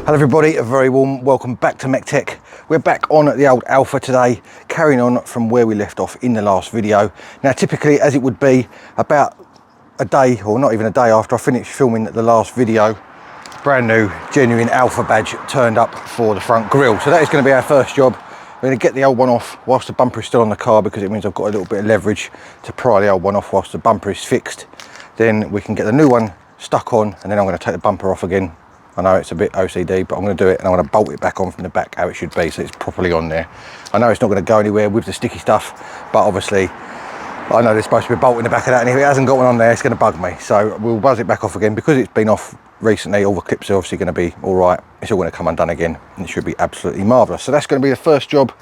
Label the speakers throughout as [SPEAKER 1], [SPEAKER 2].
[SPEAKER 1] Hello everybody, a very warm welcome back to MEC-TEC. We're back on at the old Alfa today, carrying on from where we left off in the last video. Now typically, as it would be, about a day, or not even a day after I finished filming the last video, brand new, genuine Alfa badge turned up for the front grille. So that is going to be our first job. We're going to get the old one off whilst the bumper is still on the car, because it means I've got a little bit of leverage to pry the old one off whilst the bumper is fixed. Then we can get the new one stuck on, and then I'm going to take the bumper off again. I know it's a bit OCD, but I'm going to do it, and I'm going to bolt it back on from the back how it should be, so it's properly on there. I know it's not going to go anywhere with the sticky stuff, but obviously I know there's supposed to be a bolt in the back of that, and if it hasn't got one on there, it's going to bug me. So we'll buzz it back off again. Because it's been off recently, all the clips are obviously going to be all right. It's all going to come undone again, and it should be absolutely marvellous. So that's going to be the first job.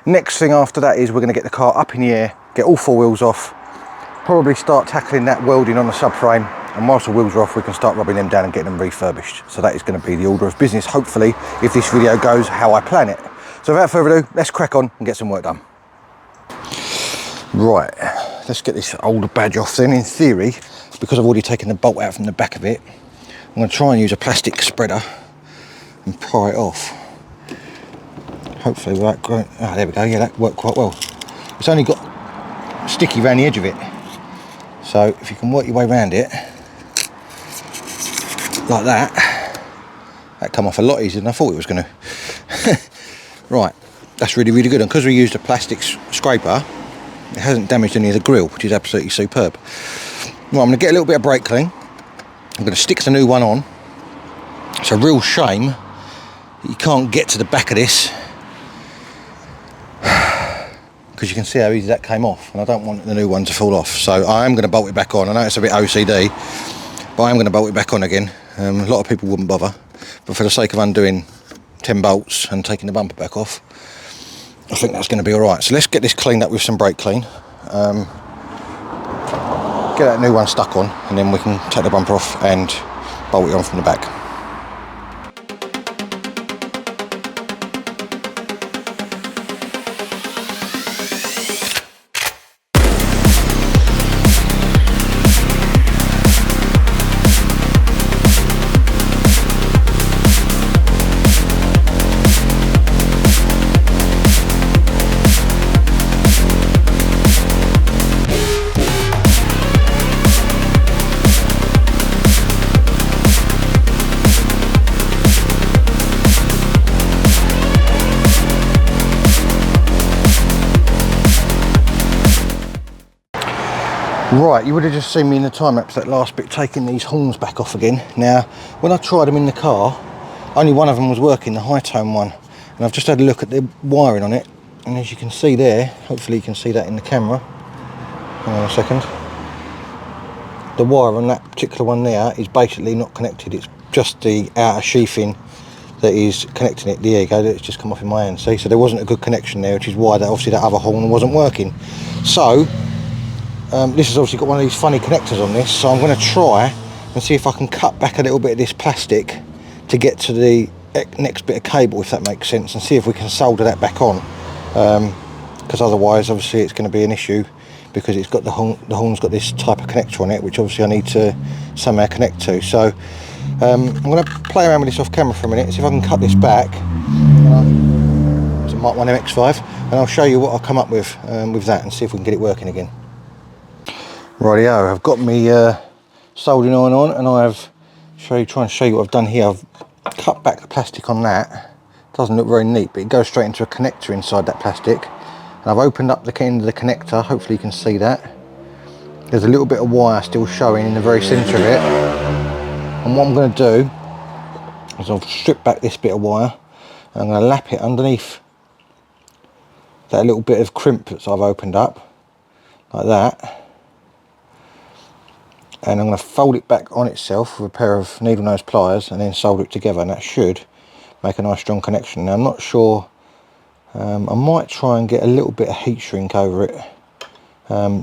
[SPEAKER 1] Next thing after that is we're going to get the car up in the air, get all four wheels off, probably start tackling that welding on the subframe, and whilst the wheels are off, we can start rubbing them down and getting them refurbished. So that is going to be the order of business, hopefully, if this video goes how I plan it. So without further ado, let's crack on and get some work done. Right, let's get this older badge off then. In theory, because I've already taken the bolt out from the back of it, I'm going to try and use a plastic spreader and pry it off. Hopefully without going... Oh, there we go, yeah, that worked quite well. It's only got sticky around the edge of it. So if you can work your way around it, like that come off a lot easier than I thought it was going to. Right, that's really, really good. And because we used a plastic scraper, it hasn't damaged any of the grille, which is absolutely superb. Right, I'm going to get a little bit of brake clean. I'm going to stick the new one on. It's a real shame that you can't get to the back of this, because you can see how easy that came off, and I don't want the new one to fall off. So I am going to bolt it back on. I know it's a bit OCD, but I am going to bolt it back on again. A lot of people wouldn't bother, but for the sake of undoing 10 bolts and taking the bumper back off, I think that's going to be alright. So let's get this cleaned up with some brake clean, get that new one stuck on, and then we can take the bumper off and bolt it on from the back. Right, you would have just seen me in the time lapse, that last bit, taking these horns back off again. Now, when I tried them in the car, only one of them was working, the high tone one. And I've just had a look at the wiring on it, and as you can see there, hopefully you can see that in the camera. Hang on a second. The wire on that particular one there is basically not connected. It's just the outer sheathing that is connecting it. There you go, it's just come off in my hand, see? So there wasn't a good connection there, which is why that obviously that other horn wasn't working. So this has obviously got one of these funny connectors on this, so I'm going to try and see if I can cut back a little bit of this plastic to get to the next bit of cable, if that makes sense, and see if we can solder that back on, because otherwise obviously it's going to be an issue, because it's got the horn's got this type of connector on it, which obviously I need to somehow connect to. So I'm going to play around with this off camera for a minute, see if I can cut this back. It's a Mark 1 MX-5, and I'll show you what I'll come up with that, and see if we can get it working again. Rightio, I've got me soldering iron on, and I've try and show you what I've done here. I've cut back the plastic on that. Doesn't look very neat, but it goes straight into a connector inside that plastic. And I've opened up the end of the connector. Hopefully you can see that. There's a little bit of wire still showing in the very centre of it. And what I'm going to do is I'll strip back this bit of wire, and I'm going to lap it underneath that little bit of crimp that I've opened up, like that. And I'm going to fold it back on itself with a pair of needle nose pliers, and then solder it together, and that should make a nice strong connection. Now I'm not sure, I might try and get a little bit of heat shrink over it,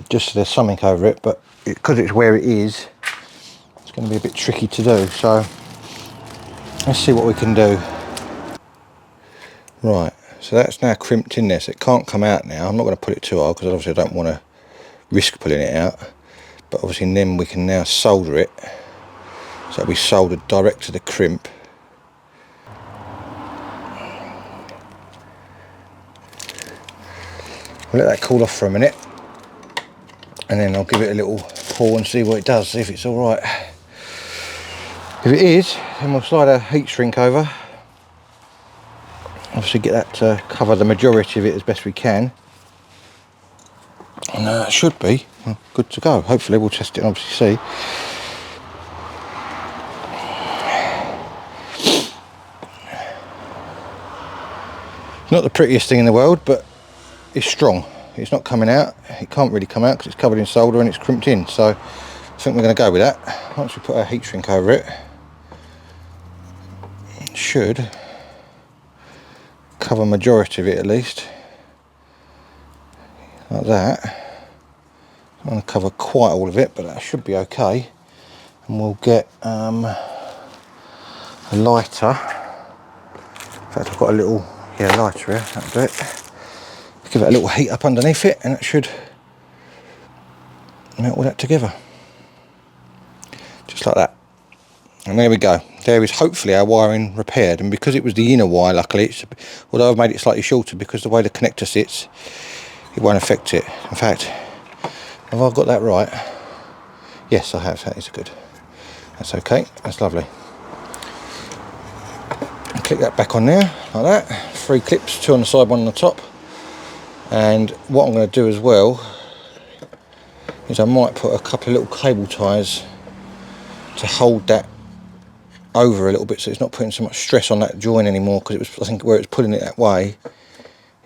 [SPEAKER 1] just so there's something over it, but because it's where it is, it's going to be a bit tricky to do. So let's see what we can do. Right, so that's now crimped in there, so it can't come out now. I'm not going to put it too hard, because obviously I don't want to risk pulling it out. But obviously then we can now solder it, so it'll be soldered direct to the crimp. We'll let that cool off for a minute, and then I'll give it a little pour and see what it does, see if it's all right. If it is, then we'll slide a heat shrink over. Obviously get that to cover the majority of it as best we can. And it should be good to go. Hopefully we'll test it and obviously see. Not the prettiest thing in the world, but it's strong. It's not coming out. It can't really come out because it's covered in solder and it's crimped in. So I think we're going to go with that. Once we put our heat shrink over it, it should cover majority of it at least. Like that. I'm going to cover quite all of it, but that should be okay. And we'll get a lighter. In fact, I've got a little lighter here. That'll do it. Give it a little heat up underneath it, and it should melt all that together. Just like that. And there we go. There is hopefully our wiring repaired, and because it was the inner wire, luckily, although I've made it slightly shorter because the way the connector sits, it won't affect it. In fact, have I got that right? Yes, I have. That is good. That's okay. That's lovely. And click that back on there, like that. 3 clips, 2 on the side, 1 on the top. And what I'm going to do as well is I might put a couple of little cable ties to hold that over a little bit, so it's not putting so much stress on that join anymore, because it was, I think, where it's pulling it that way,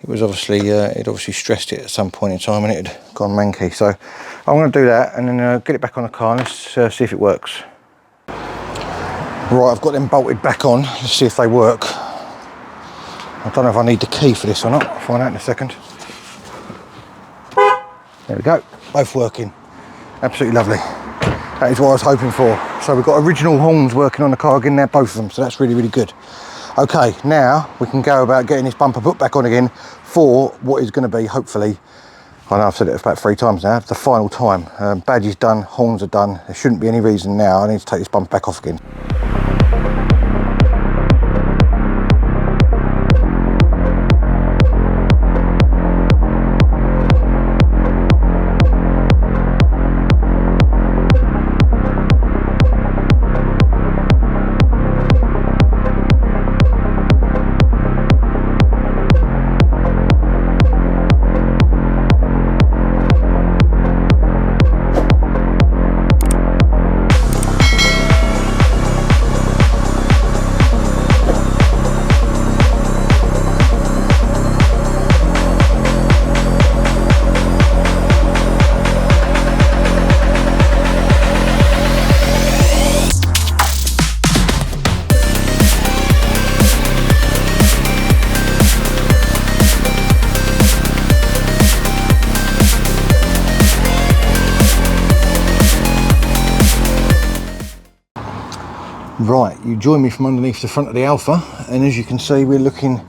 [SPEAKER 1] it was obviously it obviously stressed it at some point in time and it had gone manky. So I'm going to do that and then get it back on the car and let's see if it works. Right, I've got them bolted back on. Let's see if they work. I don't know if I need the key for this or not. I'll find out in a second. There we go, both working. Absolutely lovely. That is what I was hoping for. So we've got original horns working on the car again there, both of them, so that's really, really good. Okay, now we can go about getting this bumper put back on again for what is going to be, hopefully, I know I've said it about 3 times now, the final time. Badge is done, horns are done. There shouldn't be any reason now I need to take this bumper back off again. Right, you join me from underneath the front of the Alfa, and as you can see we're looking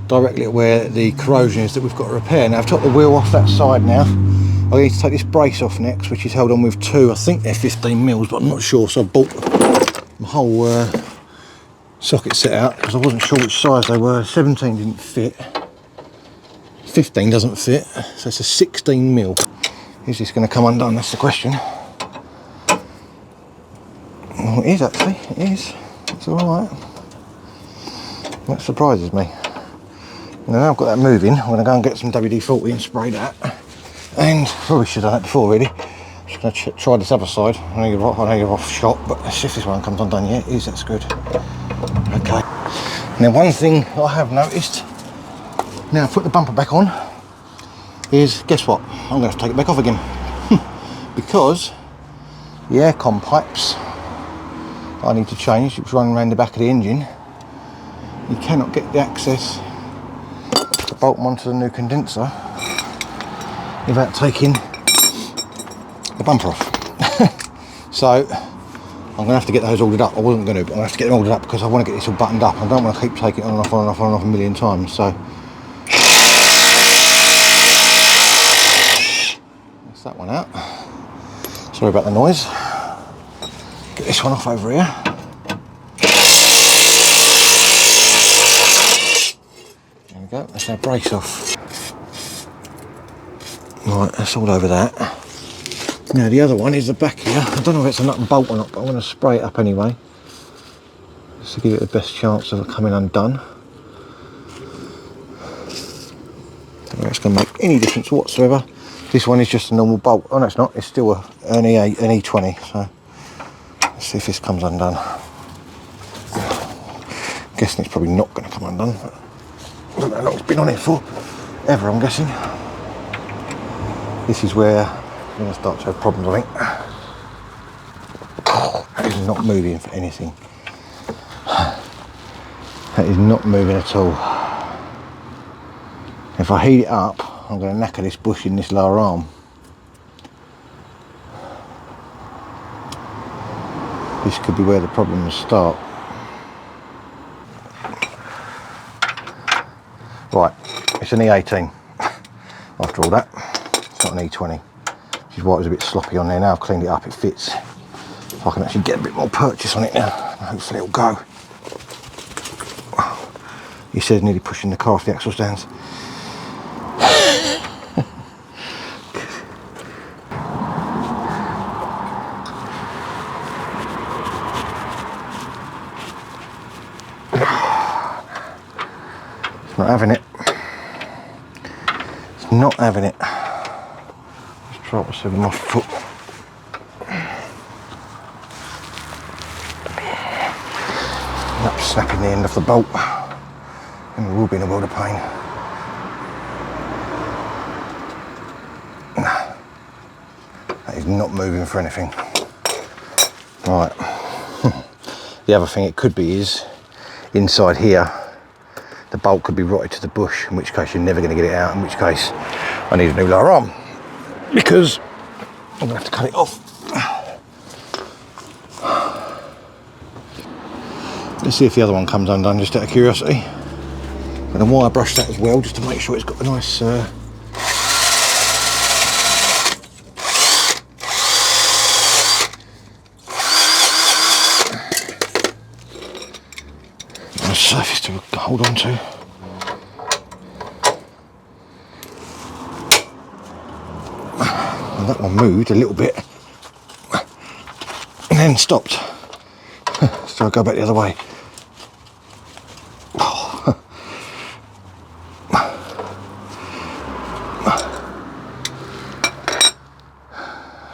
[SPEAKER 1] directly at where the corrosion is that we've got to repair. Now I've took the wheel off that side now. I need to take this brace off next, which is held on with 2, I think they're 15 mils, but I'm not sure, so I bought my whole socket set out because I wasn't sure which size they were. 17 didn't fit, 15 doesn't fit, so it's a 16 mil. Is this going to come undone? That's the question. Well, it is actually, it is. It's alright. That surprises me. Now I've got that moving, I'm going to go and get some WD-40 and spray that. And probably should have done that before really. I'm just going to try this other side. I know you're off shot, but let's see if this one comes undone yet. It is, that's good. Okay. Now one thing I have noticed, now I put the bumper back on, is guess what? I'm going to have to take it back off again. Because the aircon pipes I need to change, which run around the back of the engine. You cannot get the access to bolt them onto the new condenser without taking the bumper off. So I'm going to have to get those ordered up. I wasn't going to, but I'm going to have to get them ordered up because I want to get this all buttoned up. I don't want to keep taking it on and off, on and off, on and off a million times. So that's that one out. Sorry about the noise. Get this one off over here. There we go, that's our brace off. Right, that's all over that. Now the other one is the back here. I don't know if it's a nut and bolt or not, but I'm going to spray it up anyway, just to give it the best chance of it coming undone. Don't know if it's going to make any difference whatsoever. This one is just a normal bolt. Oh no, it's not. It's still an E20. So let's see if this comes undone. I'm guessing it's probably not going to come undone. But I don't know how long it's been on it for. Ever, I'm guessing. This is where I'm going to start to have problems, I think. That is not moving for anything. That is not moving at all. If I heat it up, I'm going to knacker this bush in this lower arm. This could be where the problems start. Right, it's an E18 after all that. It's not an E20, which is why it was a bit sloppy on there. Now I've cleaned it up, it fits. If I can actually get a bit more purchase on it now, hopefully it'll go. He says nearly pushing the car off the axle stands. It's not having it. It's not having it. Let's try what's with my foot. Up snapping the end of the bolt, and we will be in a world of pain. That is not moving for anything. Right. The other thing it could be is inside here the bolt could be rotted to the bush, in which case you're never going to get it out, in which case I need a new lower arm, because I'm going to have to cut it off. Let's see if the other one comes undone, just out of curiosity. I'm going to wire brush that as well, just to make sure it's got a nice surface to hold on to. And that one moved a little bit and then stopped. So I'll go back the other way.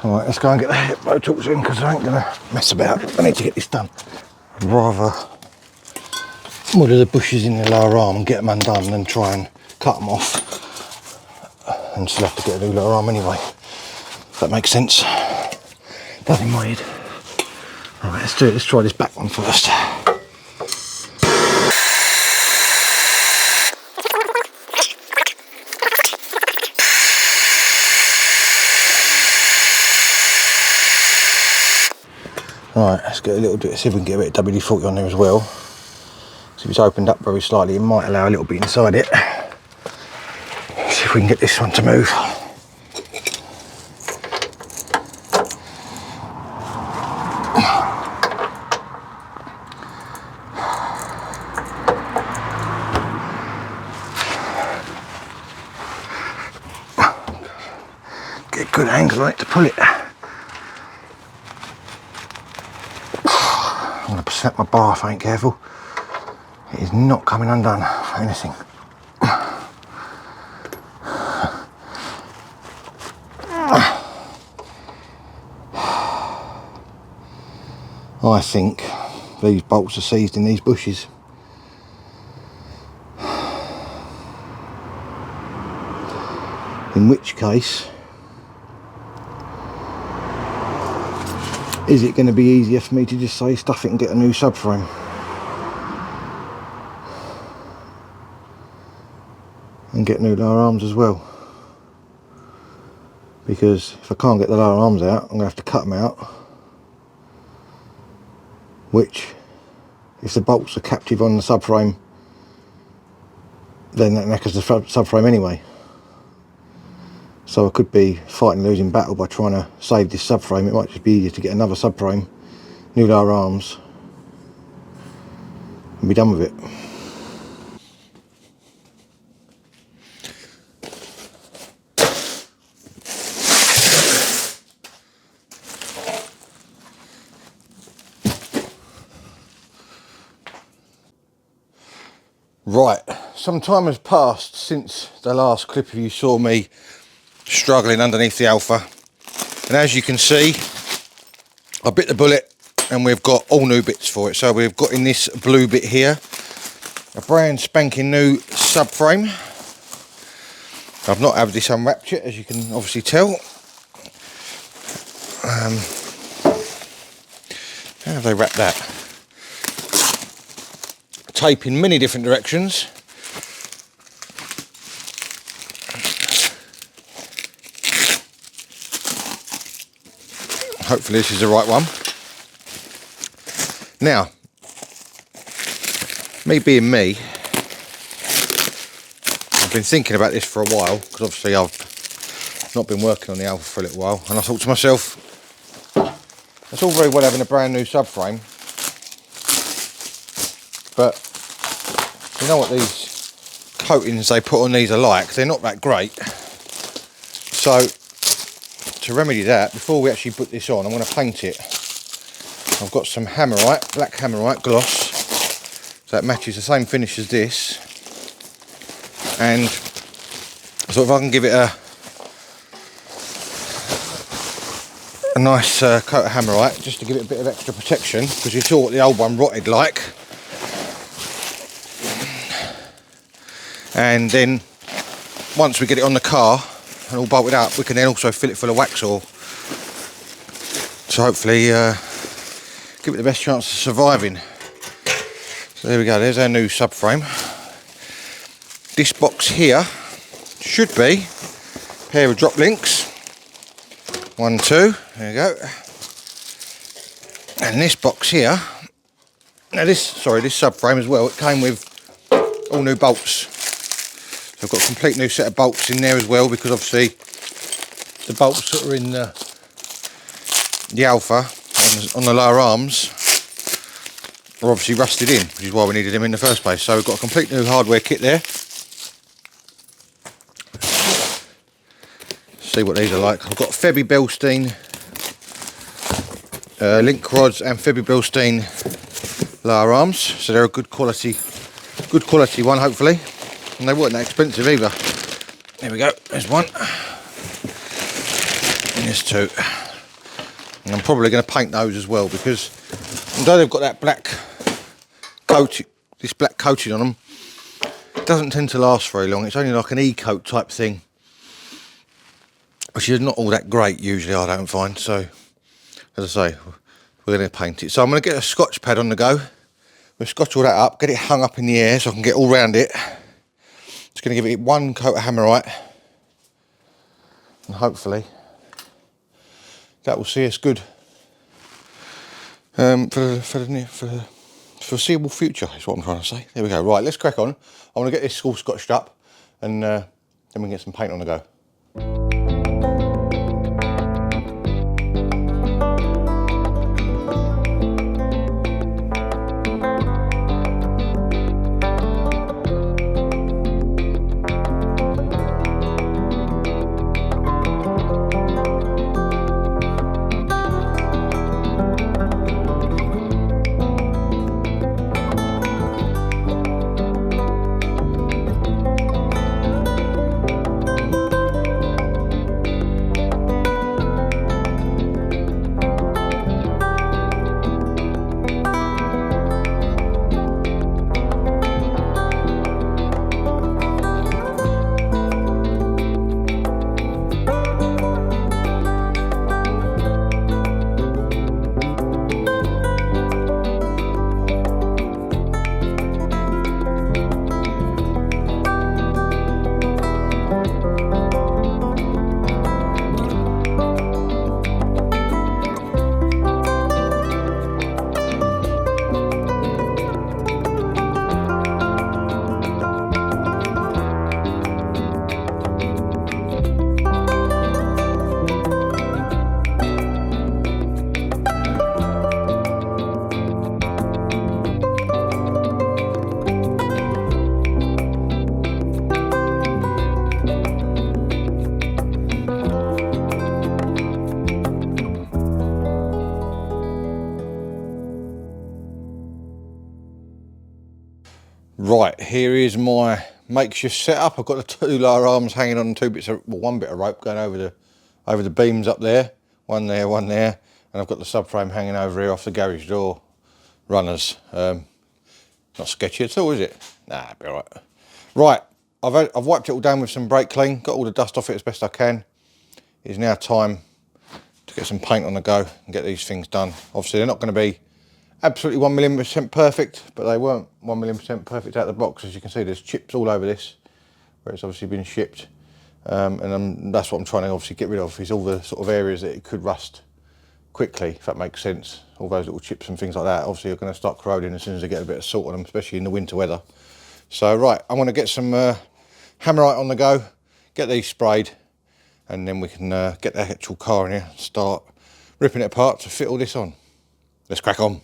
[SPEAKER 1] Alright, let's go and get the hip Botox in, because I ain't going to mess about. I need to get this done. I'd rather muddy the bushes in the lower arm and get them undone than try and cut them off and still have to get a new lower arm anyway. If that makes sense. Bloody in my head. Alright, let's do it. Let's try this back one first. Right, let's get a little bit, see if we can get a bit of WD-40 on there as well. So if it's opened up very slightly, it might allow a little bit inside it. See if we can get this one to move. Get a good angle on it to pull it. I'm going to snap my bar if I ain't careful. It is not coming undone for anything. I think these bolts are seized in these bushes. In which case, is it going to be easier for me to just say stuff it and get a new subframe? And get new lower arms as well? Because if I can't get the lower arms out, I'm going to have to cut them out. Which, if the bolts are captive on the subframe, then that knackers the subframe anyway. So I could be fighting a losing battle by trying to save this subframe. It might just be easier to get another subframe, new lower arms, and be done with it. Right, some time has passed since the last clip of you saw me struggling underneath the Alfa, and as you can see, I bit the bullet and we've got all new bits for it. So we've got in this blue bit here a brand spanking new subframe. I've not had this unwrapped yet, as you can obviously tell. How have they wrapped that? Tape in many different directions. Hopefully this is the right one. Now, me being me, I've been thinking about this for a while, because obviously I've not been working on the Alfa for a little while, and I thought to myself, it's all very well having a brand new subframe, but you know what these coatings they put on these are like? They're not that great. So to remedy that, before we actually put this on, I'm going to paint it. I've got some hammerite, black hammerite gloss, so that matches the same finish as this, and so if I can give it a nice coat of hammerite, just to give it a bit of extra protection, because you saw what the old one rotted like. And then once we get it on the car and all bolted up, we can then also fill it full of wax oil, so hopefully give it the best chance of surviving. So there we go, there's our new subframe. This box here should be a pair of drop links. 1, 2, there you go. And this box here, now this subframe as well, it came with all new bolts. So I've got a complete new set of bolts in there as well, because obviously the bolts that are in the Alfa on the lower arms are obviously rusted in, which is why we needed them in the first place. So we've got a complete new hardware kit there. See what these are like. I've got Febby Bilstein link rods and Febby Bilstein lower arms, so they're a good quality one, hopefully, and they weren't that expensive either. There we go, there's one, and there's two, and I'm probably going to paint those as well, because although they've got that black coat, this black coating on them, it doesn't tend to last very long. It's only like an e-coat type thing, which is not all that great usually, I don't find. So as I say, we're going to paint it. So I'm going to get a scotch pad on the go. We'll scotch all that up, get it hung up in the air so I can get all round it. Just going to give it one coat of hammerite, and hopefully that will see us good for the foreseeable future, is what I'm trying to say. There we go. Right, let's crack on. I want to get this all scotched up, and then we can get some paint on the go. Right, here is my makeshift setup. I've got the two lower arms hanging on two bits of, well, one bit of rope going over the beams up there, one there, and I've got the subframe hanging over here off the garage door runners. Not sketchy at all, is it? Nah, it'll be all right. Right, I've wiped it all down with some brake clean, got all the dust off it as best I can. It's now time to get some paint on the go and get these things done. Obviously, they're not going to be absolutely 1,000,000% perfect, but they weren't 1,000,000% perfect out of the box. As you can see, there's chips all over this where it's obviously been shipped, and that's what I'm trying to obviously get rid of, is all the sort of areas that it could rust quickly, if that makes sense. All those little chips and things like that obviously are going to start corroding as soon as they get a bit of salt on them, especially in the winter weather. So right, I want to get some Hammerite on the go, get these sprayed, and then we can get the actual car in here and start ripping it apart to fit all this on. Let's crack on.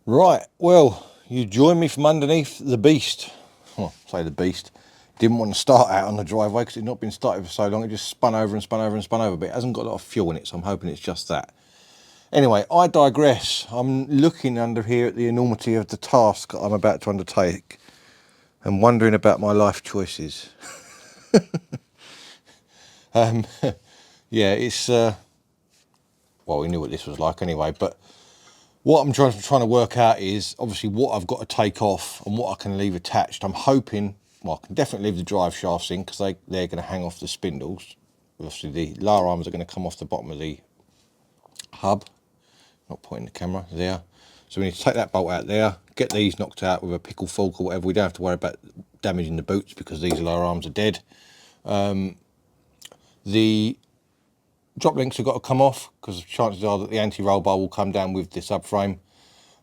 [SPEAKER 1] Right, well, you join me from underneath the beast. Well, say the beast. Didn't want to start out on the driveway because it's not been started for so long. It just spun over and spun over and spun over, but it hasn't got a lot of fuel in it, so I'm hoping it's just that. Anyway, I digress. I'm looking under here at the enormity of the task I'm about to undertake and wondering about my life choices. Yeah, it's, well, we knew what this was like anyway, but what I'm trying to work out is obviously what I've got to take off and what I can leave attached. I'm hoping, well, I can definitely leave the drive shafts in because they're going to hang off the spindles. Obviously the lower arms are going to come off the bottom of the hub. Not pointing the camera there. So we need to take that bolt out there, get these knocked out with a pickle fork or whatever. We don't have to worry about damaging the boots because these lower arms are dead. The drop links have got to come off because chances are that the anti-roll bar will come down with the subframe.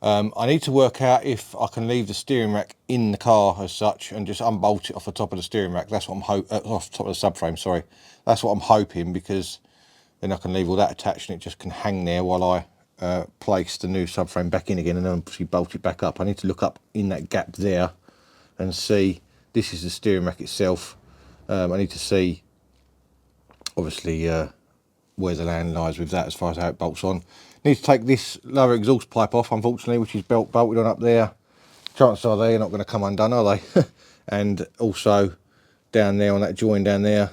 [SPEAKER 1] I need to work out if I can leave the steering rack in the car as such and just unbolt it off the top of the steering rack. That's what I'm off the top of the subframe, sorry. That's what I'm hoping, because then I can leave all that attached and it just can hang there while I place the new subframe back in again, and then obviously bolt it back up. I need to look up in that gap there and see, this is the steering rack itself. I need to see, obviously, where the land lies with that as far as how it bolts on. Need to take this lower exhaust pipe off, unfortunately, which is bolted on up there. Chances are they're not going to come undone, are they? And also down there on that join down there,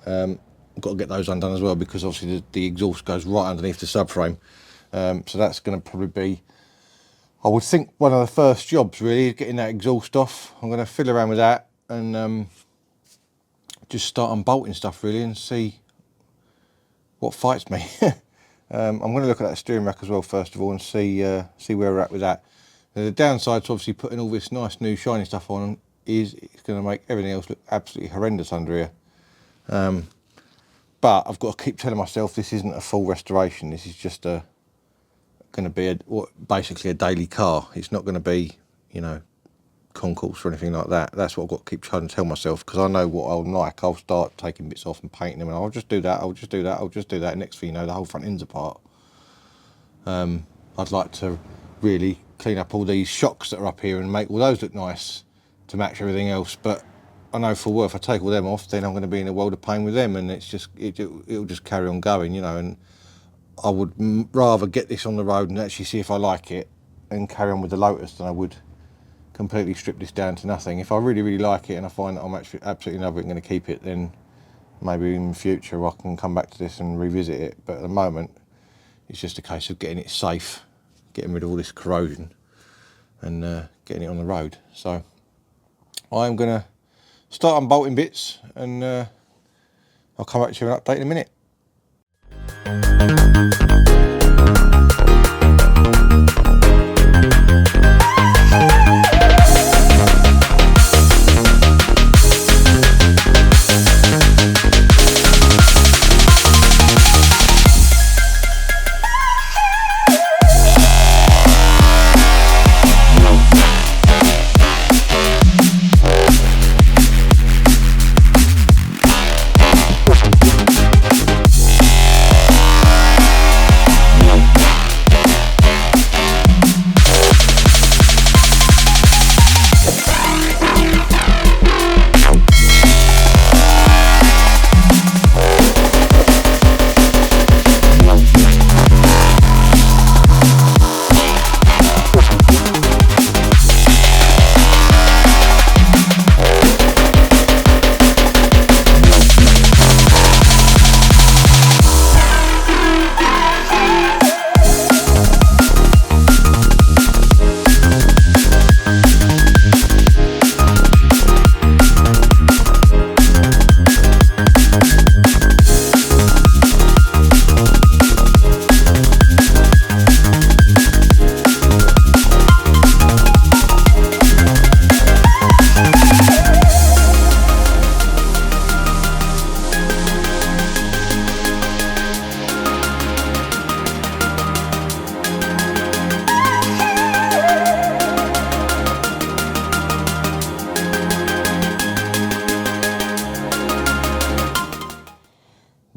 [SPEAKER 1] I've got to get those undone as well, because obviously the exhaust goes right underneath the subframe. So that's going to probably be, I would think, one of the first jobs really, getting that exhaust off. I'm going to fiddle around with that and just start unbolting stuff really and see what fights me. I'm going to look at that steering rack as well first of all and see where we're at with that. The downside to obviously putting all this nice new shiny stuff on is it's going to make everything else look absolutely horrendous under here. But I've got to keep telling myself this isn't a full restoration. This is just going to be basically a daily car. It's not going to be, you know, concourse or anything like that. That's what I've got to keep trying to tell myself, because I know what I'll like. I'll start taking bits off and painting them, and I'll just do that, I'll just do that, I'll just do that. Next thing you know, the whole front end's apart. I'd like to really clean up all these shocks that are up here and make all those look nice to match everything else. But I know full well if I take all them off, then I'm going to be in a world of pain with them, and it's just it'll just carry on going, you know. And I would rather get this on the road and actually see if I like it and carry on with the Lotus than I would completely strip this down to nothing. If I really, really like it and I find that I'm actually absolutely in love with it and going to keep it, then maybe in the future I can come back to this and revisit it. But at the moment, it's just a case of getting it safe, getting rid of all this corrosion and getting it on the road. So I'm going to start unbolting bits and I'll come back to you with an update in a minute.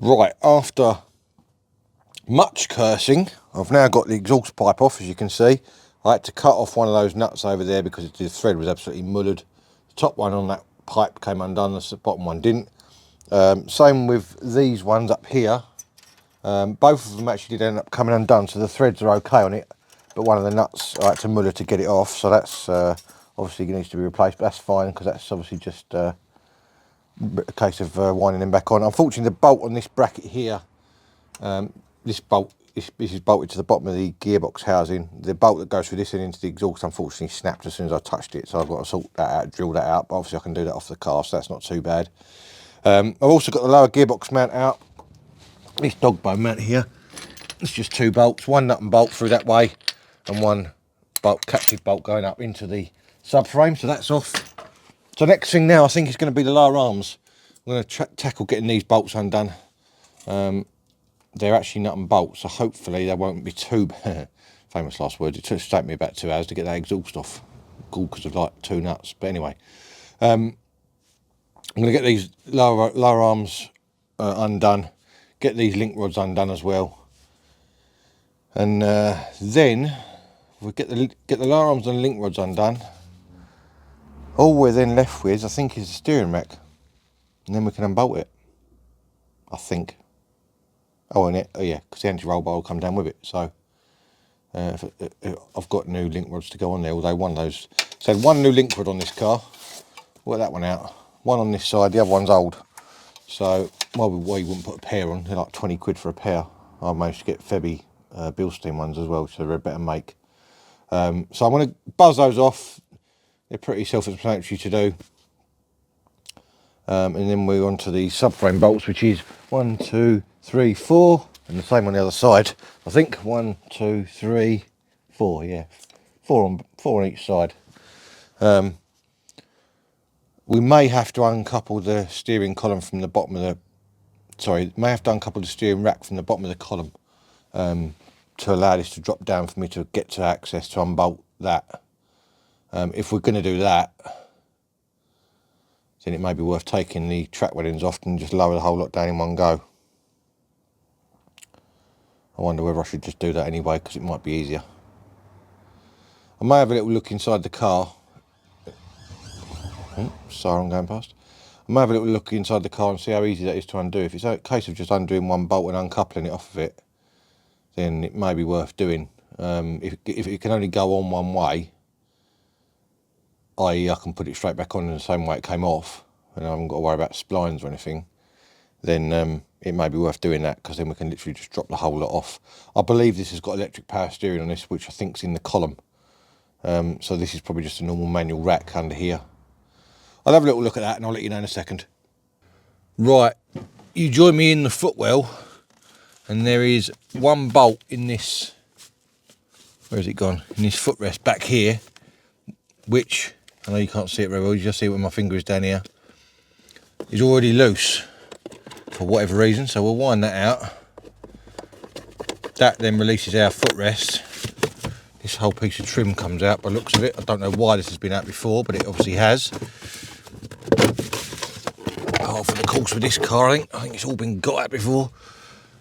[SPEAKER 1] Right, after much cursing, I've now got the exhaust pipe off, as you can see. I had to cut off one of those nuts over there because the thread was absolutely mullered. The top one on that pipe came undone, the bottom one didn't. Same with these ones up here. Both of them actually did end up coming undone, so the threads are okay on it. But one of the nuts I had to muller to get it off, so that's obviously needs to be replaced, but that's fine because that's obviously just a case of winding them back on. Unfortunately, the bolt on this bracket here, this is bolted to the bottom of the gearbox housing. The bolt that goes through this and into the exhaust unfortunately snapped as soon as I touched it, so I've got to sort that out, drill that out, but obviously I can do that off the car, so that's not too bad. I've also got the lower gearbox mount out. This dog bone mount here, it's just two bolts, one nut and bolt through that way and one bolt, captive bolt going up into the subframe, so that's off. So next thing now I think is going to be the lower arms. I'm going to tackle getting these bolts undone. They're actually nut and bolt, so hopefully they won't be too bad. famous last words. It took me about 2 hours to get that exhaust off. All because of like 2 nuts. But anyway, I'm going to get these lower arms undone, get these link rods undone as well, and then we get the lower arms and link rods undone. All we're then left with, I think, is the steering rack, and then we can unbolt it, I think. Oh, and yeah, because the anti-roll bar will come down with it. So I've got new link rods to go on there, although one of those, so one new link rod on this car, work that one out, one on this side, the other one's old, so why you wouldn't put a pair on, they're like 20 quid for a pair. I managed to get Febby Bilstein ones as well, so they're a better make. So I'm going to buzz those off. They're pretty self-explanatory to do. And then we're on to the subframe bolts, which is 1, 2, 3, 4, and the same on the other side. I think 1, 2, 3, 4. Yeah, four on each side. We may have to uncouple the steering column from the bottom of the. Sorry, may have to uncouple the steering rack from the bottom of the column to allow this to drop down for me to get to access to unbolt that. If we're going to do that, then it may be worth taking the track weddings off and just lower the whole lot down in one go. I wonder whether I should just do that anyway, because it might be easier. I may have a little look inside the car. Siren going past. I may have a little look inside the car and see how easy that is to undo. If it's a case of just undoing one bolt and uncoupling it off of it, then it may be worth doing. If it can only go on one way, i.e. I can put it straight back on in the same way it came off, and I haven't got to worry about splines or anything, then it may be worth doing that, because then we can literally just drop the whole lot off. I believe this has got electric power steering on this, which I think's in the column. So this is probably just a normal manual rack under here. I'll have a little look at that and I'll let you know in a second. Right, you join me in the footwell, and there is one bolt in this, where has it gone? In this footrest back here, which, I know you can't see it very well, you just see it when my finger is down here, is already loose for whatever reason, so we'll wind that out. That then releases our footrest. This whole piece of trim comes out by the looks of it. I don't know why this has been out before, but it obviously has. Oh, for the course with this car, I think it's all been got out before.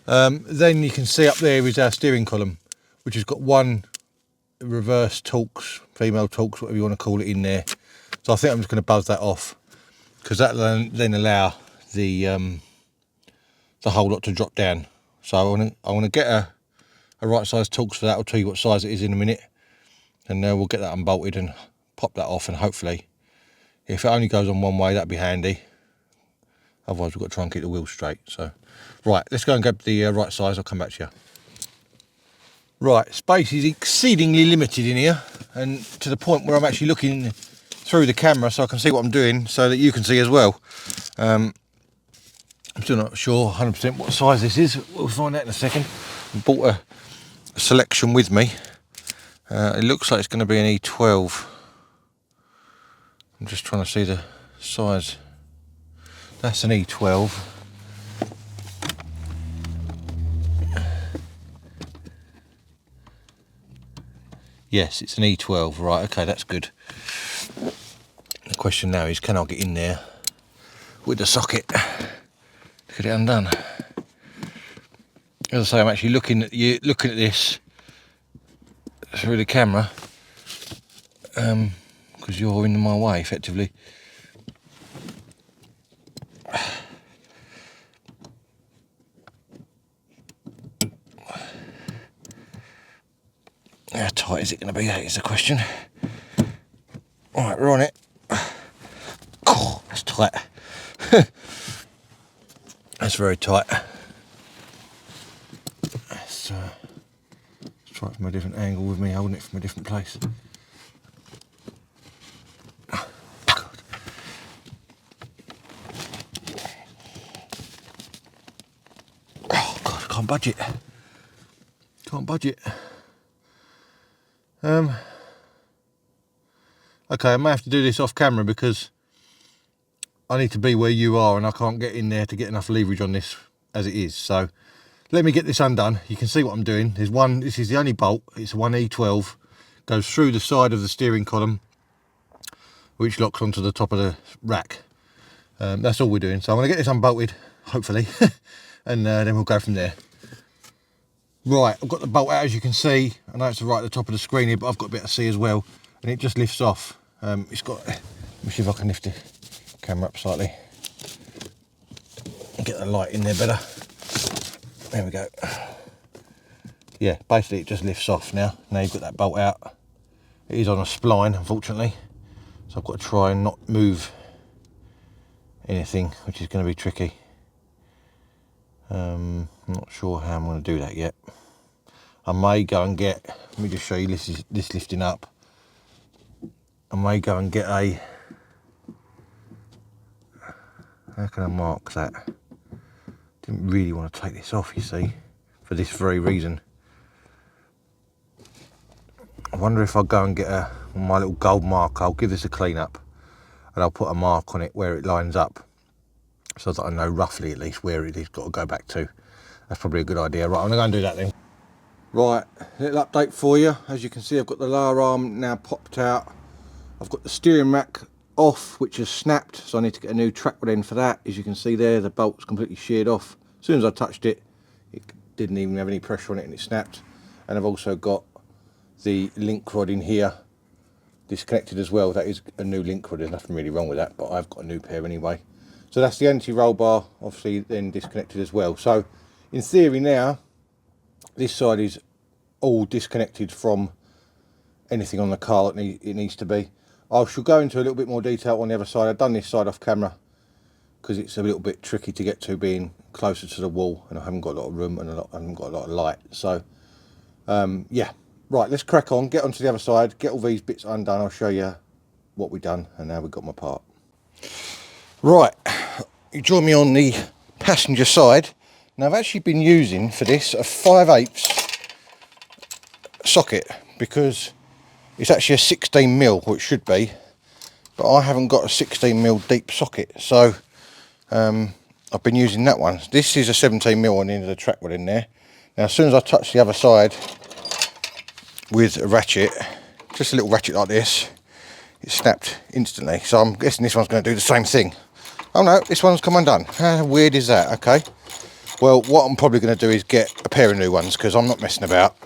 [SPEAKER 1] Then you can see up there is our steering column, which has got one reverse Torx, female Torx, whatever you want to call it, in there. So I think I'm just going to buzz that off, because that will then allow the whole lot to drop down. So I want to get a right size Torx for that. I'll tell you what size it is in a minute, and we'll get that unbolted and pop that off, and hopefully, if it only goes on one way, that'd be handy. Otherwise we've got to try and keep the wheels straight. So right, let's go and grab the right size. I'll come back to you. Right, space is exceedingly limited in here, and to the point where I'm actually looking through the camera so I can see what I'm doing, so that you can see as well. I'm still not sure 100% what size this is. We'll find out in a second. I bought a selection with me. It looks like it's going to be an E12. I'm just trying to see the size. That's an E12. Yes, it's an E12, right, okay, that's good. The question now is, can I get in there with the socket to get it undone? As I say, I'm actually looking at this through the camera, because you're in my way, effectively. How tight is it going to be? That is the question. Alright, we're on it. Oh, that's tight. That's very tight. Let's try it from a different angle with me holding it from a different place. God. Oh God, I can't budge it. Can't budge it. Okay, I may have to do this off camera, because I need to be where you are and I can't get in there to get enough leverage on this as it is. So let me get this undone. You can see what I'm doing. There's one, this is the only bolt, it's a 1E12, goes through the side of the steering column, which locks onto the top of the rack. That's all we're doing. So I'm going to get this unbolted, hopefully, and then we'll go from there. Right, I've got the bolt out, as you can see. I know it's right at the top of the screen here, but I've got a bit to see as well, and it just lifts off. It's got, let me see if I can lift the camera up slightly and get the light in there better. There we go. Yeah, basically it just lifts off now. Now you've got that bolt out. It is on a spline, unfortunately, so I've got to try and not move anything, which is going to be tricky. I'm not sure how I'm going to do that yet. I may go and get, let me just show you this lifting up. I may go and get a, how can I mark that? Didn't really want to take this off, you see, for this very reason. I wonder if I go and get my little gold mark. I'll give this a clean up and I'll put a mark on it where it lines up, so that I know roughly at least where it has got to go back to. That's probably a good idea. Right, I'm going to go and do that then. Right, little update for you. As you can see, I've got the lower arm now popped out. I've got the steering rack off, which has snapped, so I need to get a new track rod end for that. As you can see there, the bolt's completely sheared off. As soon as I touched it, it didn't even have any pressure on it and it snapped. And I've also got the link rod in here disconnected as well. That is a new link rod. There's nothing really wrong with that, but I've got a new pair anyway. So that's the anti-roll bar, obviously then disconnected as well. So in theory now, this side is all disconnected from anything on the car that it needs to be. I shall go into a little bit more detail on the other side. I've done this side off camera because it's a little bit tricky to get to, being closer to the wall, and I haven't got a lot of room and I haven't got a lot of light. So yeah, right, let's crack on, get onto the other side, get all these bits undone. I'll show you what we've done and how we got my part. Right, you join me on the passenger side. Now I've actually been using for this a 5/8 socket, because it's actually a 16mm, or it should be, but I haven't got a 16mm deep socket, so I've been using that one. This is a 17mm on the end of the track rod in there. Now as soon as I touch the other side with a ratchet, just a little ratchet like this, it snapped instantly. So I'm guessing this one's going to do the same thing. Oh no, this one's come undone. How weird is that? Okay, well what I'm probably going to do is get a pair of new ones, because I'm not messing about.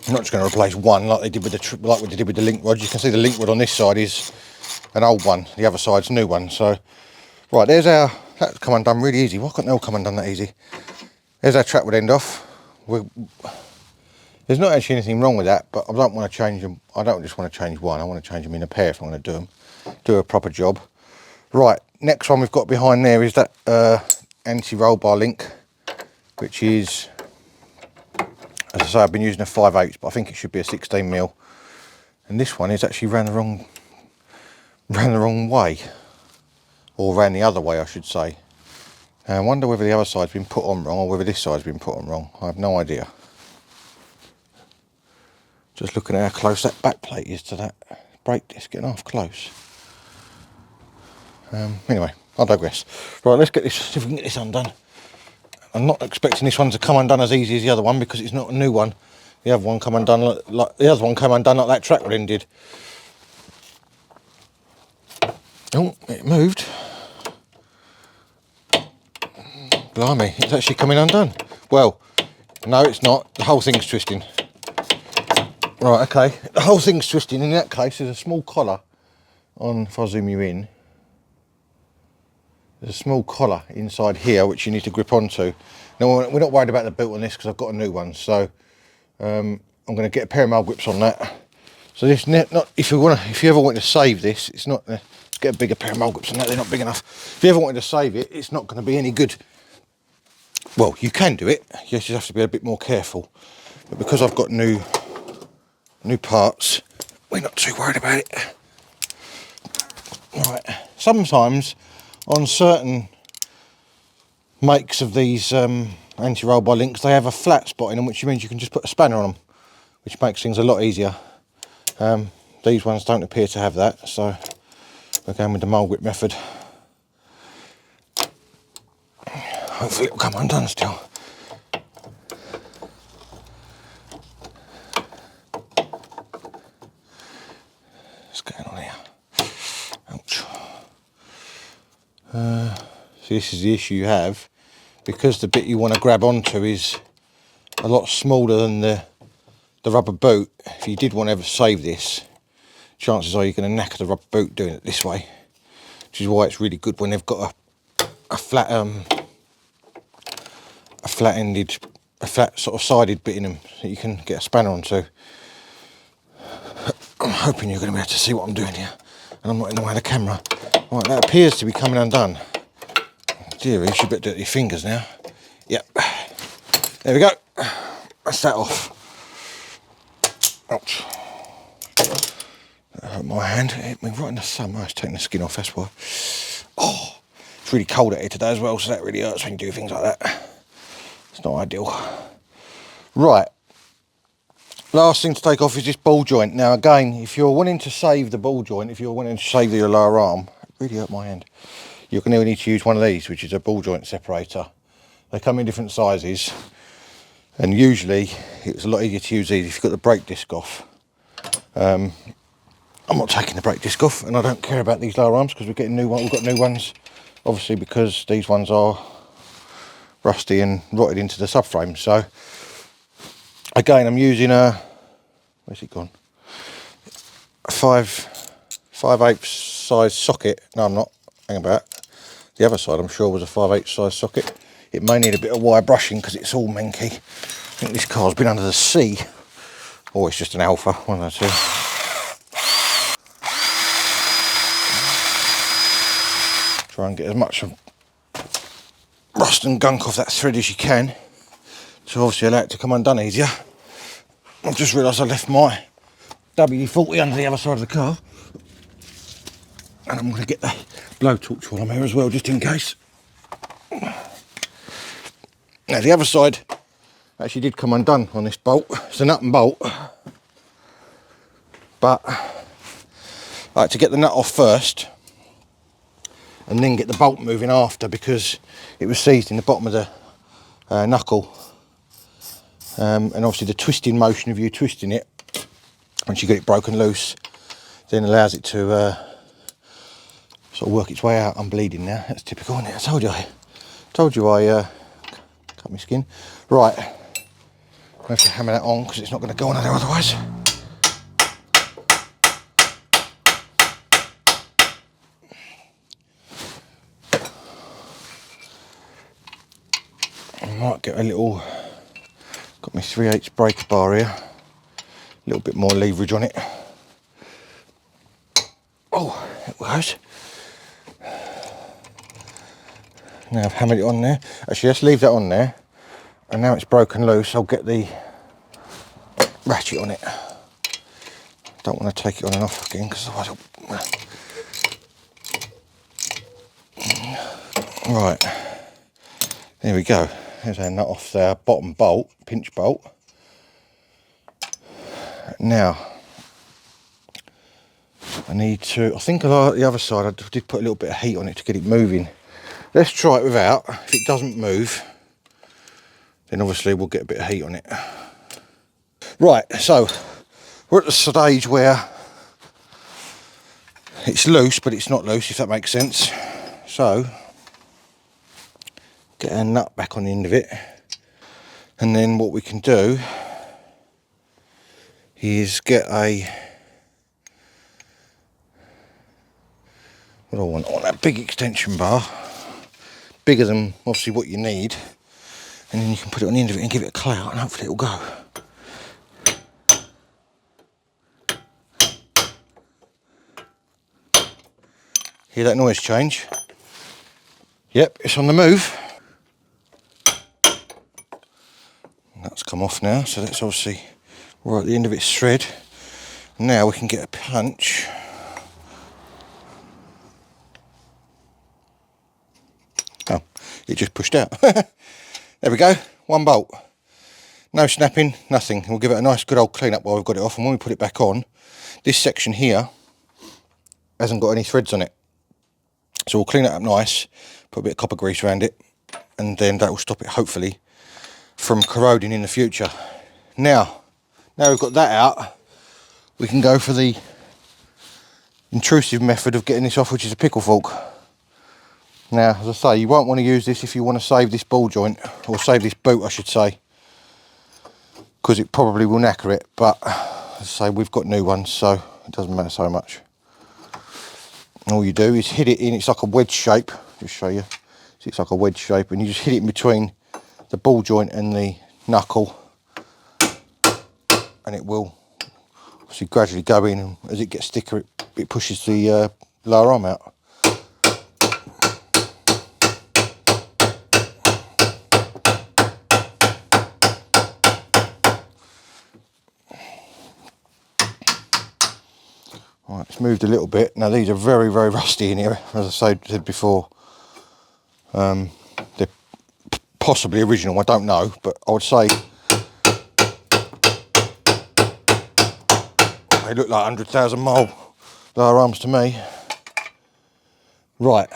[SPEAKER 1] I'm not just going to replace one like we did with the link rod. You can see the link rod on this side is an old one, the other side's a new one. So right, there's our, that's come undone really easy. Why can't they all come undone that easy? There's our track rod end off. There's not actually anything wrong with that, but I don't want to change them. I don't just want to change one, I want to change them in a pair if I'm going to do them, do a proper job. Right, next one we've got behind there is that anti-roll bar link, which is, as I say, I've been using a 5/8, but I think it should be a 16mm. And this one is actually ran the wrong way, or ran the other way, I should say. Now, I wonder whether the other side's been put on wrong, or whether this side's been put on wrong. I have no idea. Just looking at how close that back plate is to that brake disc, getting half close. Anyway, I digress. Right, let's get this, see if we can get this undone. I'm not expecting this one to come undone as easy as the other one, because it's not a new one. The other one come undone like the other one came undone like that track rod end did. Oh, it moved. Blimey, it's actually coming undone. Well, no, it's not. The whole thing's twisting. Right, okay. The whole thing's twisting. In that case, there's a small collar on, if I zoom you in. There's a small collar inside here which you need to grip onto. Now we're not worried about the bolt on this because I've got a new one, so I'm going to get a pair of mole grips on that. So this not if you ever want to save this, it's not. Let's get a bigger pair of mole grips on that. They're not big enough. If you ever wanted to save it, it's not going to be any good. Well, you can do it. You just have to be a bit more careful. But because I've got new parts, we're not too worried about it. Right. Sometimes on certain makes of these anti-roll bar links, they have a flat spot in them, which means you can just put a spanner on them, which makes things a lot easier. These ones don't appear to have that, so we're going with the mole grip method. Hopefully it'll come undone still. What's going on here? Ouch. So this is the issue you have, because the bit you want to grab onto is a lot smaller than the rubber boot. If you did want to ever save this, chances are you're going to knacker the rubber boot doing it this way, which is why it's really good when they've got a flat sort of sided bit in them that you can get a spanner onto. I'm hoping you're going to be able to see what I'm doing here, and I'm not in the way of the camera. Right, that appears to be coming undone. Dearie, you should better do it with your fingers now. Yep. There we go. That's that off. Ouch. That hurt my hand. It hit me right in the thumb. I was taking the skin off, that's why. Oh, it's really cold out here today as well, so that really hurts when you do things like that. It's not ideal. Right. Last thing to take off is this ball joint. Now again, if you're wanting to save the ball joint, if you're wanting to save the lower arm, it really hurt my hand, you're going to need to use one of these, which is a ball joint separator. They come in different sizes, and usually it's a lot easier to use these if you've got the brake disc off. I'm not taking the brake disc off, and I don't care about these lower arms because we're getting new ones. We've got new ones, obviously, because these ones are rusty and rotted into the subframe. So again, I'm using a, where's it gone? A 5/8 size socket. No, I'm not. Hang about. The other side, I'm sure, was a 5/8 size socket. It may need a bit of wire brushing because it's all menky. I think this car's been under the sea, or it's just an Alfa, one of the two. Try and get as much of rust and gunk off that thread as you can, to obviously allow it to come undone easier. I've just realised I left my WD-40 under the other side of the car, and I'm going to get the blowtorch while I'm here as well, just in case. Now the other side actually did come undone on this bolt. It's a nut and bolt, but I like to get the nut off first and then get the bolt moving after, because it was seized in the bottom of the knuckle, and obviously the twisting motion of you twisting it once you get it broken loose then allows it to sort of work its way out. I'm bleeding now, that's typical, isn't it? I told you I cut my skin. Right, I have to hammer that on because it's not going to go on there otherwise. I might get a little, got my 3/8 breaker bar here, a little bit more leverage on it. Oh, it goes. Now I've hammered it on there. Actually, let's leave that on there. And now it's broken loose, I'll get the ratchet on it. Don't want to take it on and off again because otherwise it'll... Right, there we go. There's our nut off the bottom bolt, pinch bolt. Now, I need to, I think the other side I did put a little bit of heat on it to get it moving. Let's try it without. If it doesn't move, then obviously we'll get a bit of heat on it. Right, so we're at the stage where it's loose, but it's not loose, if that makes sense. So, get our nut back on the end of it. And then what we can do is get a, what do I want? I want that big extension bar, bigger than obviously what you need, and then you can put it on the end of it and give it a clout and hopefully it'll go. Hear that noise change? Yep, it's on the move. That's come off now, so that's obviously right at the end of its thread. Now we can get a punch. Oh, it just pushed out. There we go, one bolt. No snapping, nothing. We'll give it a nice good old clean up while we've got it off, and when we put it back on, this section here hasn't got any threads on it. So we'll clean it up nice, put a bit of copper grease around it, and then that will stop it, hopefully, from corroding in the future. Now we've got that out, we can go for the intrusive method of getting this off, which is a pickle fork. Now, as I say, you won't want to use this if you want to save this ball joint, or save this boot I should say, because it probably will knacker it, but as I say, we've got new ones, so it doesn't matter so much. All you do is hit it in, it's like a wedge shape, just show you, it's like a wedge shape, and you just hit it in between the ball joint and the knuckle, and it will obviously gradually go in, and as it gets thicker it pushes the lower arm out. Right, it's moved a little bit. Now these are very, very rusty in here, as I said before. They're possibly original, I don't know, but I would say they look like 100,000 mile lower arms to me. Right.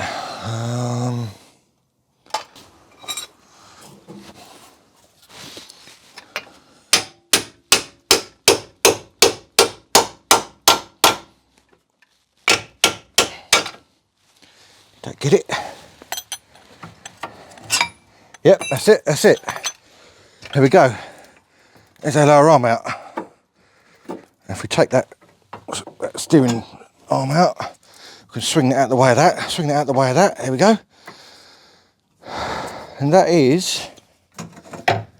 [SPEAKER 1] Don't get it. Yep, that's it, that's it. There we go. There's our lower arm out. Now if we take that steering arm out, we can swing that out the way of that, swing that out the way of that, there we go. And that is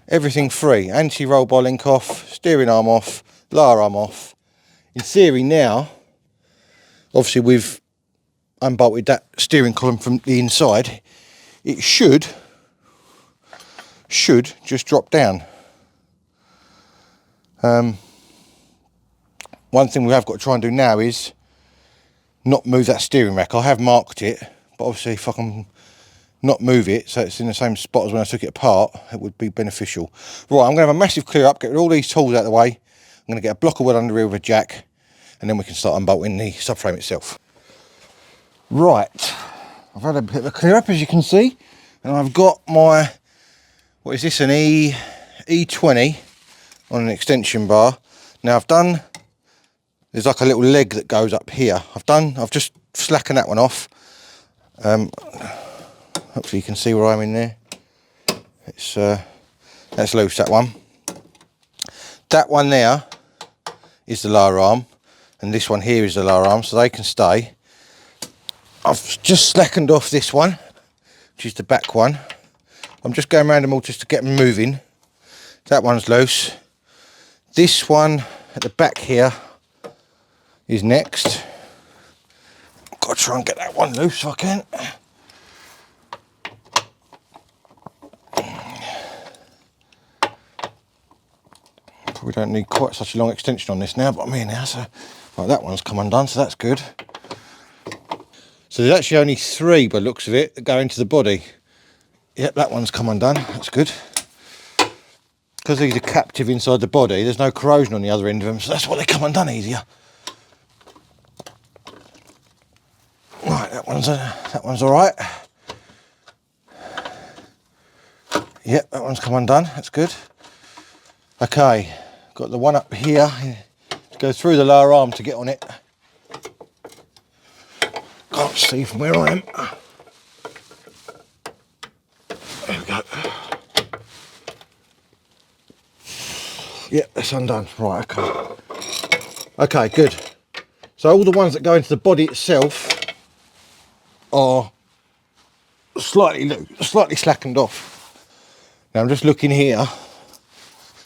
[SPEAKER 1] everything free. Anti-roll bar link off, steering arm off, lower arm off. In theory now, obviously we've unbolted that steering column from the inside, it should just drop down. One thing we have got to try and do now is not move that steering rack. I have marked it, but obviously if I can not move it so it's in the same spot as when I took it apart, it would be beneficial. Right, I'm going to have a massive clear up, get all these tools out of the way. I'm going to get a block of wood under here with a jack, and then we can start unbolting the subframe itself. Right, I've had a bit of a clear up, as you can see, and I've got my, what is this, an E20 on an extension bar. Now I've done, there's like a little leg that goes up here. I've just slackened that one off. Hopefully you can see where I'm in there. It's that's loose, that one. That one there is the lower arm, and this one here is the lower arm, so they can stay. I've just slackened off this one, which is the back one. I'm just going around them all just to get them moving. That one's loose. This one at the back here is next. I've got to try and get that one loose if I can. Probably don't need quite such a long extension on this now, but I'm here now, so right, that one's come undone, so that's good. So there's actually only 3 by the looks of it that go into the body. Yep, that one's come undone, that's good. Because these are captive inside the body, there's no corrosion on the other end of them, so that's why they come undone easier. Right, that one's all right. Yep, that one's come undone, that's good. Okay, got the one up here to go through the lower arm to get on it. Can't see from where I am. There we go. Yep, that's undone. Right, okay. Okay, good. So all the ones that go into the body itself are slightly slackened off. Now I'm just looking here.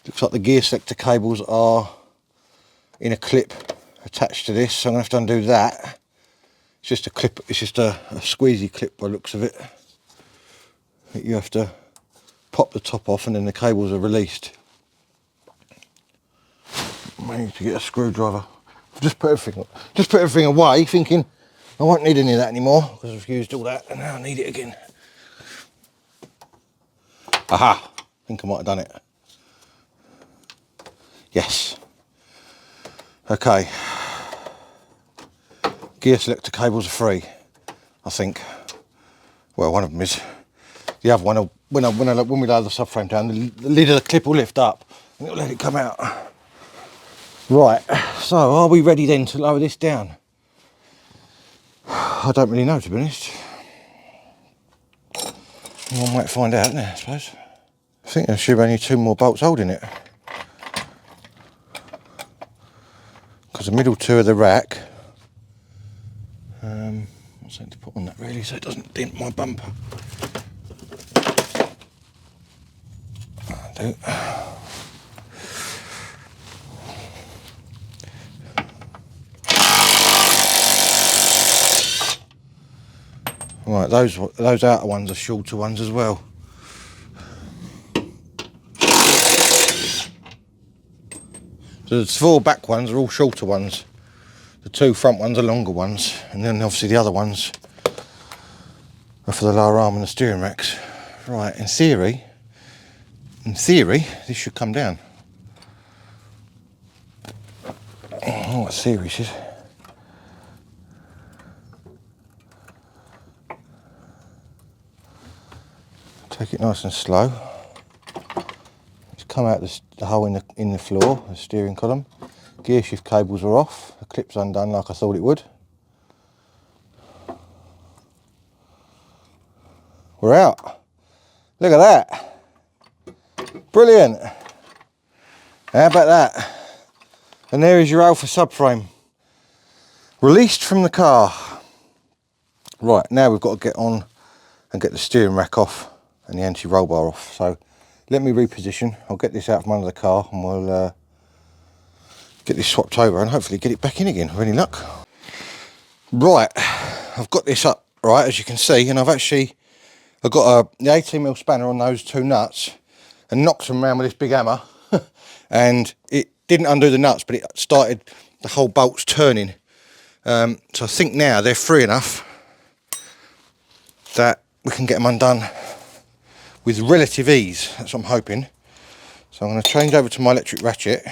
[SPEAKER 1] Looks like the gear selector cables are in a clip attached to this, so I'm going to have to undo that. It's just a clip, it's just a squeezy clip by the looks of it. You have to pop the top off and then the cables are released. I need to get a screwdriver. I've just put everything away, thinking I won't need any of that anymore because I've used all that and now I need it again. Aha! I think I might have done it. Yes. Okay. Gear selector cables are free, I think. Well, one of them is. The other one, when we load the subframe down, the lid of the clip will lift up and it'll let it come out. Right, so are we ready then to lower this down? I don't really know, to be honest. One way to find out, isn't there, I suppose. I think there should be only 2 more bolts holding it. Because the middle 2 of the rack, what's something to put on that really so it doesn't dent my bumper. I do. Right, those outer ones are shorter ones as well. So the 4 back ones are all shorter ones. The 2 front ones are longer ones, and then obviously the other ones are for the lower arm and the steering racks. Right, in theory, this should come down. Oh, what theory is. Take it nice and slow. It's come out the hole in the floor, the steering column. Gear shift cables are off. The clip's undone like I thought it would. We're out. Look at that. Brilliant. How about that? And there is your Alfa subframe. Released from the car. Right, now we've got to get on and get the steering rack off and the anti-roll bar off. So let me reposition. I'll get this out from under the car and we'll get this swapped over and hopefully get it back in again with any luck. Right, I've got this up, right, as you can see, and I've got the 18mm spanner on those 2 nuts and knocked them around with this big hammer and it didn't undo the nuts, but it started the whole bolts turning. So I think now they're free enough that we can get them undone with relative ease. That's what I'm hoping. So I'm going to change over to my electric ratchet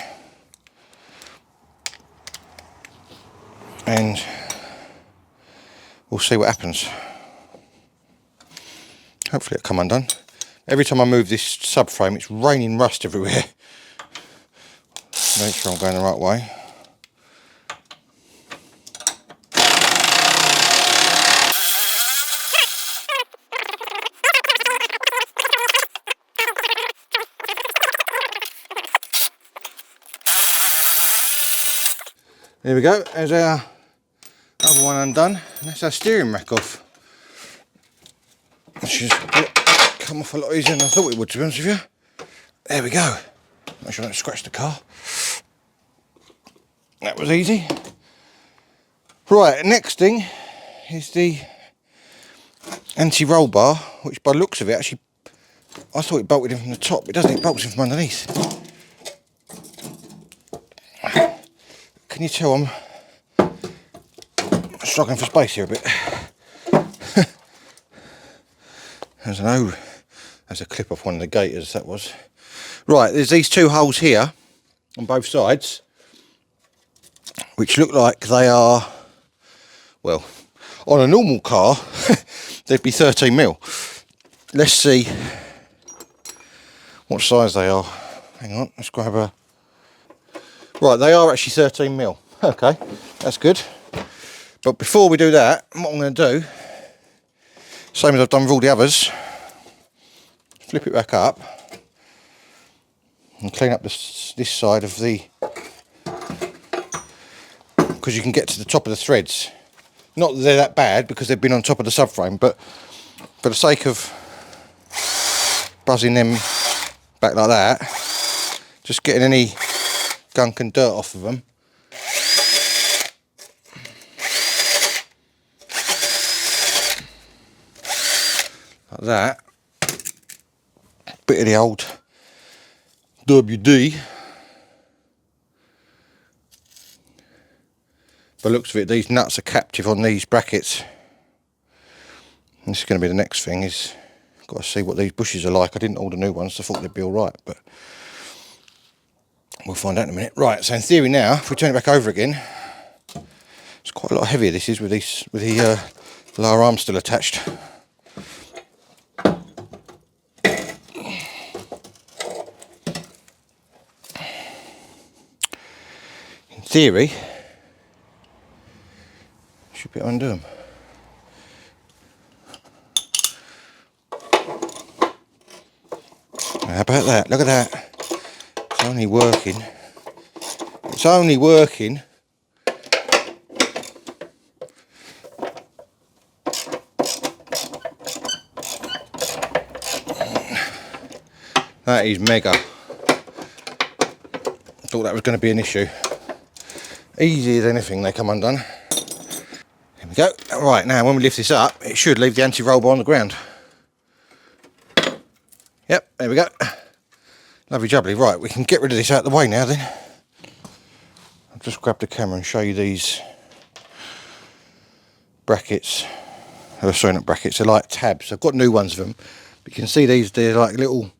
[SPEAKER 1] and we'll see what happens. Hopefully it'll come undone. Every time I move this subframe it's raining rust everywhere. Make sure I'm going the right way. There we go, there's our other one undone, and that's our steering rack off. Which has come off a lot easier than I thought it would, to be honest with you. There we go. Make sure I don't scratch the car. That was easy. Right, next thing is the anti-roll bar, which by the looks of it, actually, I thought it bolted in from the top, it doesn't, it bolts in from underneath. Can you tell I'm struggling for space here a bit? There's a clip off one of the gaiters, that was. Right, there's these 2 holes here on both sides, which look like they are, well, on a normal car, they'd be 13mm. Let's see what size they are. Hang on, let's grab a... Right, they are actually 13mm. Okay, that's good. But before we do that, what I'm going to do, same as I've done with all the others, flip it back up and clean up this side of the... because you can get to the top of the threads. Not that they're that bad because they've been on top of the subframe, but for the sake of buzzing them back like that, just getting any gunk and dirt off of them. Like that. Bit of the old WD. By the looks of it, these nuts are captive on these brackets. And this is going to be the next thing, is got to see what these bushes are like. I didn't order new ones, so I thought they'd be alright, but we'll find out in a minute. Right, so in theory now, if we turn it back over again, it's quite a lot heavier this is with the lower arm still attached. In theory, should be able to undo them. How about that? Look at that. It's only working. It's only working. That is mega. Thought that was going to be an issue. Easy as anything, they come undone. There we go. Right, now when we lift this up, it should leave the anti-roll bar on the ground. Yep, there we go. Lovely jubbly. Right, we can get rid of this out of the way now then. I'll just grab the camera and show you these brackets. Oh, sorry, not brackets, they're like tabs. I've got new ones of them. But you can see these, they're like little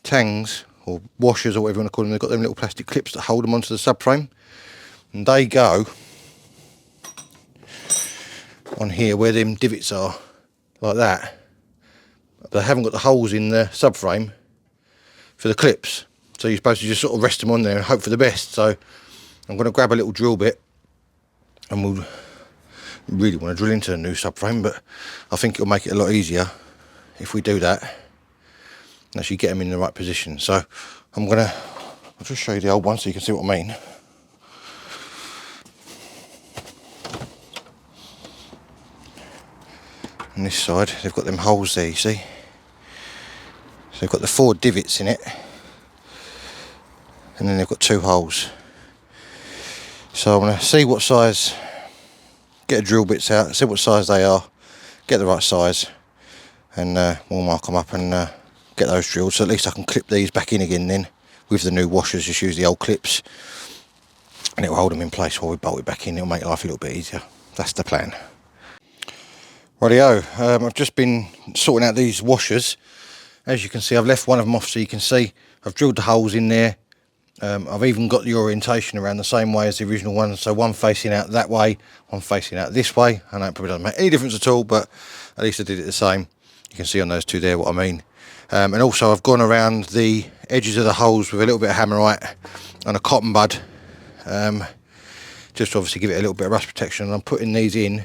[SPEAKER 1] tangs or washers or whatever you want to call them. They've got them little plastic clips that hold them onto the subframe. And they go on here where them divots are, like that. They haven't got the holes in the subframe for the clips, so you're supposed to just sort of rest them on there and hope for the best. So I'm going to grab a little drill bit, and we'll really want to drill into the new subframe, but I think it'll make it a lot easier if we do that and actually get them in the right position. So I'll just show you the old one so you can see what I mean. On this side, they've got them holes there, you see. So they've got the 4 divots in it, and then they've got 2 holes. So I'm going to see what size, get the drill bits out, see what size they are, get the right size, and we'll mark them up and get those drilled. So at least I can clip these back in again then with the new washers. Just use the old clips, and it'll hold them in place while we bolt it back in. It'll make life a little bit easier. That's the plan. Rightio, I've just been sorting out these washers. As you can see, I've left one of them off so you can see I've drilled the holes in there. I've even got the orientation around the same way as the original one, so one facing out that way, one facing out this way. I know it probably doesn't make any difference at all, but at least I did it the same. You can see on those two there what I mean. And also I've gone around the edges of the holes with a little bit of hammerite and a cotton bud, just to obviously give it a little bit of rust protection. And I'm putting these in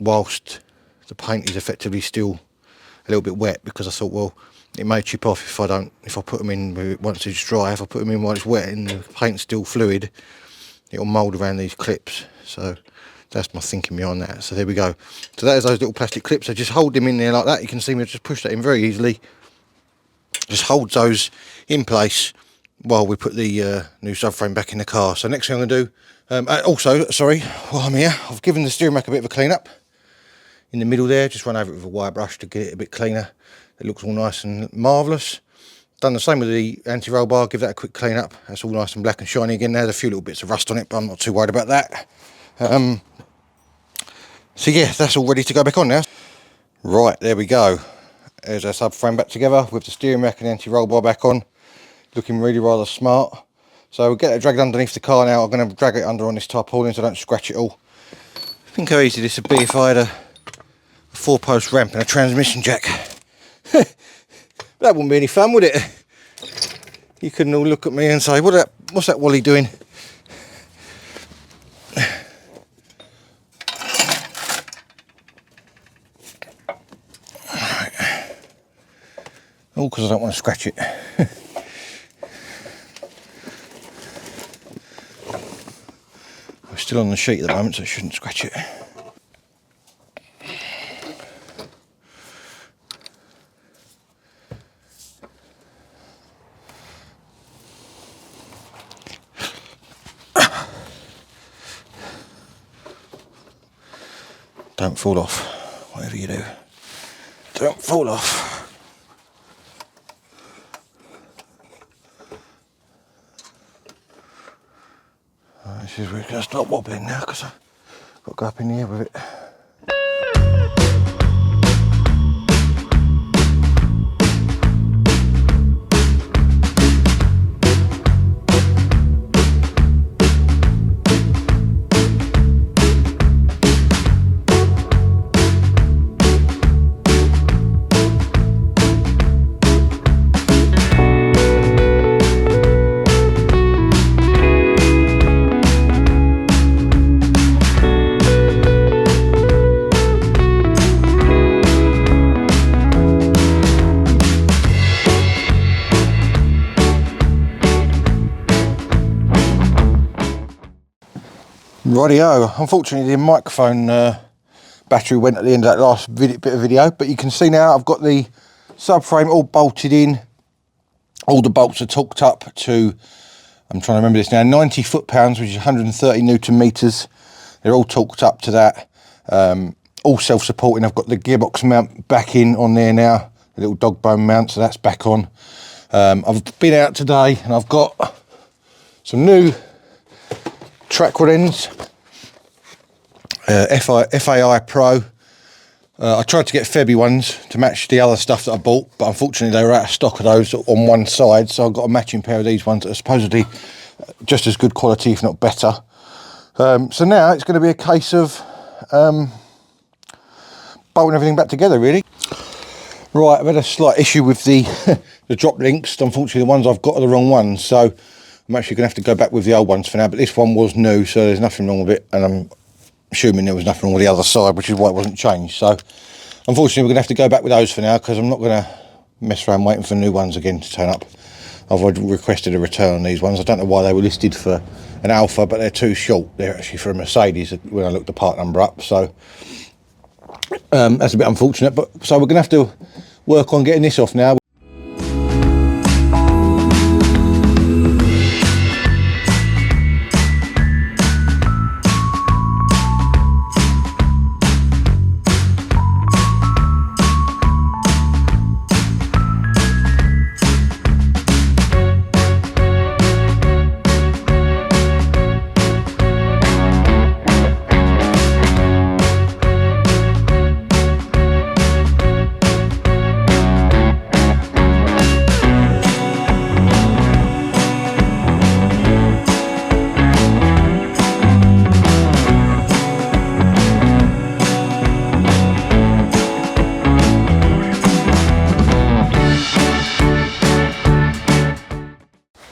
[SPEAKER 1] whilst the paint is effectively still a little bit wet, because I thought, well, it may chip off if I put them in once it's dry. If I put them in while it's wet and the paint's still fluid, it'll mould around these clips. So that's my thinking behind that. So there we go. So that is those little plastic clips. I just hold them in there like that. You can see me just push that in very easily. Just holds those in place while we put the new subframe back in the car. So next thing I'm going to do, also, sorry, while I'm here, I've given the steering rack a bit of a clean up in the middle there. Just run over it with a wire brush to get it a bit cleaner. It looks all nice and marvellous. Done the same with the anti-roll bar, give that a quick clean up. That's all nice and black and shiny again. There's a few little bits of rust on it, but I'm not too worried about that. So yeah, that's all ready to go back on now. Right, there we go. There's our subframe back together with the steering rack and the anti-roll bar back on. Looking really rather smart. So we'll get it dragged underneath the car now. I'm going to drag it under on this tarpaulin so I don't scratch it all. Think how easy this would be if I had a 4-post ramp and a transmission jack. That wouldn't be any fun, would it? You couldn't all look at me and say, what's that Wally doing? Right. All because I don't want to scratch it. We're still on the sheet at the moment, so I shouldn't scratch it. Don't fall off, whatever you do. Don't fall off. Right, this is where it's going to stop wobbling now because I've got to go up in the air with it. Rightio, unfortunately the microphone battery went at the end of that last bit of video, but you can see now I've got the subframe all bolted in. All the bolts are torqued up to, I'm trying to remember this now, 90 foot-pounds, which is 130 newton meters. They're all torqued up to that, all self-supporting. I've got the gearbox mount back in on there now, the little dog bone mount, so that's back on. I've been out today and I've got some new track rod ends, FAI Pro. I tried to get Febby ones to match the other stuff that I bought, but unfortunately they were out of stock of those on one side, so I've got a matching pair of these ones that are supposedly just as good quality, if not better. So now it's going to be a case of bolting everything back together, really. Right, I've had a slight issue with the the drop links. Unfortunately, the ones I've got are the wrong ones, so I'm actually going to have to go back with the old ones for now, but this one was new, so there's nothing wrong with it, and I'm assuming there was nothing wrong with the other side, which is why it wasn't changed. So unfortunately we're going to have to go back with those for now, because I'm not going to mess around waiting for new ones again to turn up. I've already requested a return on these ones. I don't know why they were listed for an Alfa, but they're too short. They're actually for a Mercedes when I looked the part number up, so that's a bit unfortunate. But so we're going to have to work on getting this off now.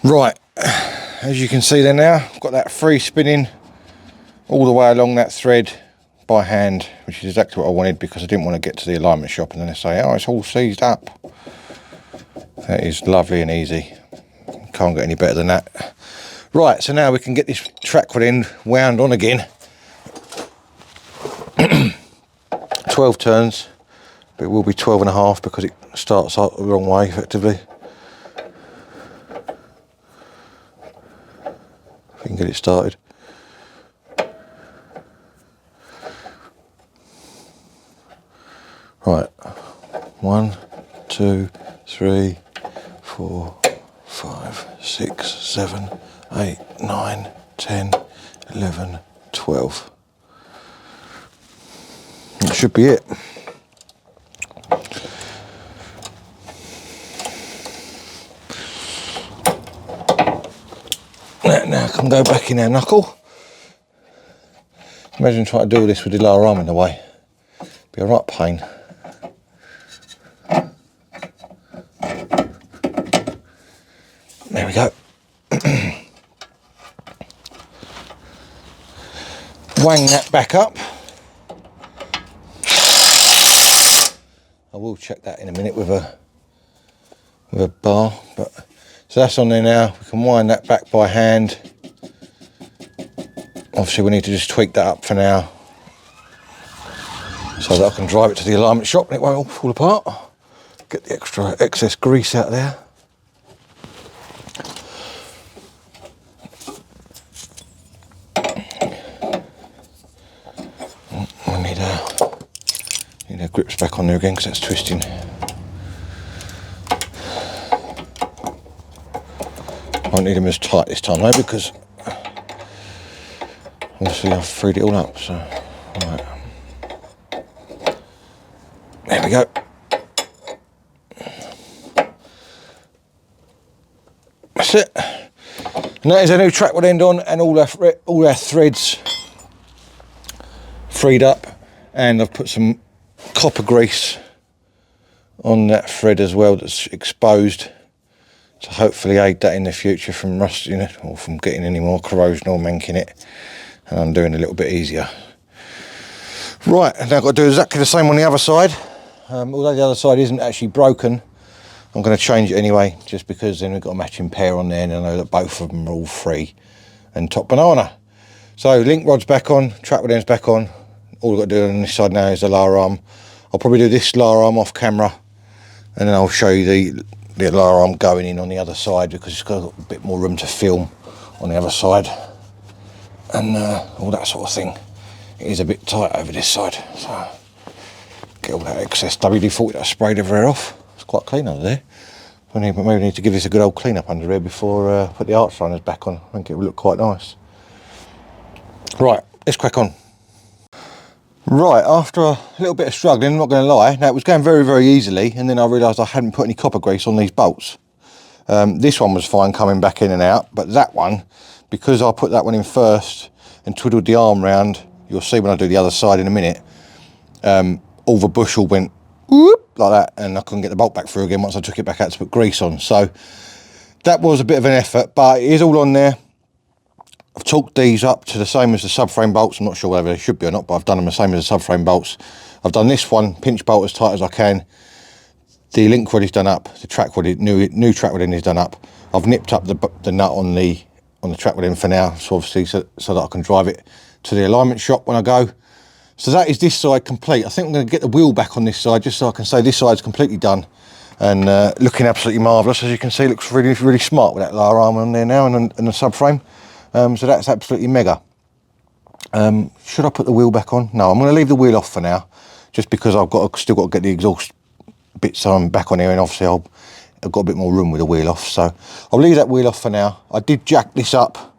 [SPEAKER 1] Right, as you can see there now, I've got that free spinning all the way along that thread by hand, which is exactly what I wanted, because I didn't want to get to the alignment shop and then they say, oh, it's all seized up. That is lovely and easy. Can't get any better than that. Right, so now we can get this track rod end wound on again. 12 turns, but it will be 12 and a half because it starts out the wrong way effectively. If we can get it started. Right, 1, 2, 3, 4, 5, 6, 7, 8, 9, 10, 11, 12. That should be it. Now I can go back in our knuckle. Imagine trying to do all this with the lower arm in the way. Be a right pain. There we go. Wang that back up. I will check that in a minute with a bar, but so that's on there now. We can wind that back by hand. Obviously we need to just tweak that up for now so that I can drive it to the alignment shop and it won't all fall apart. Get the excess grease out there. I need our grips back on there again because that's twisting. I won't need them as tight this time though, because obviously I've freed it all up, so right. There we go. That's it. And that is a new track rod end on, and all our threads freed up, and I've put some copper grease on that thread as well that's exposed, to hopefully aid that in the future from rusting it or from getting any more corrosion or manking it, and I'm doing a little bit easier. Right, and now I've got to do exactly the same on the other side. Although the other side isn't actually broken, I'm going to change it anyway, just because then we've got a matching pair on there and I know that both of them are all free and top banana. So link rod's back on, track rod end's back on. All I've got to do on this side now is the lower arm. I'll probably do this lower arm off camera, and then I'll show you the lower arm going in on the other side, because it's got a bit more room to film on the other side, and all that sort of thing. It is a bit tight over this side, so get all that excess WD-40 that I sprayed everywhere off. It's quite clean under there. Maybe we need to give this a good old clean up under there before put the arch liners back on. I think it will look quite nice. Right, let's crack on. Right, after a little bit of struggling, I'm not going to lie, now it was going very, very easily, and then I realised I hadn't put any copper grease on these bolts. This one was fine coming back in and out, but that one, because I put that one in first and twiddled the arm round, you'll see when I do the other side in a minute, all the bushel went whoop, like that, and I couldn't get the bolt back through again once I took it back out to put grease on. So that was a bit of an effort, but it is all on there. I've torqued these up to the same as the subframe bolts. I'm not sure whether they should be or not, but I've done them the same as the subframe bolts. I've done this one pinch bolt as tight as I can. The link rod is done up. The track rod, new track rod end is done up. I've nipped up the nut on the track rod end for now, so obviously so that I can drive it to the alignment shop when I go. So that is this side complete. I think I'm going to get the wheel back on this side just so I can say this side's completely done, and looking absolutely marvellous. As you can see, it looks really, really smart with that lower arm on there now and the subframe. So that's absolutely mega. Should I put the wheel back on? No, I'm going to leave the wheel off for now, just because I've still got to get the exhaust bits back on here, and obviously I've got a bit more room with the wheel off. So I'll leave that wheel off for now. I did jack this up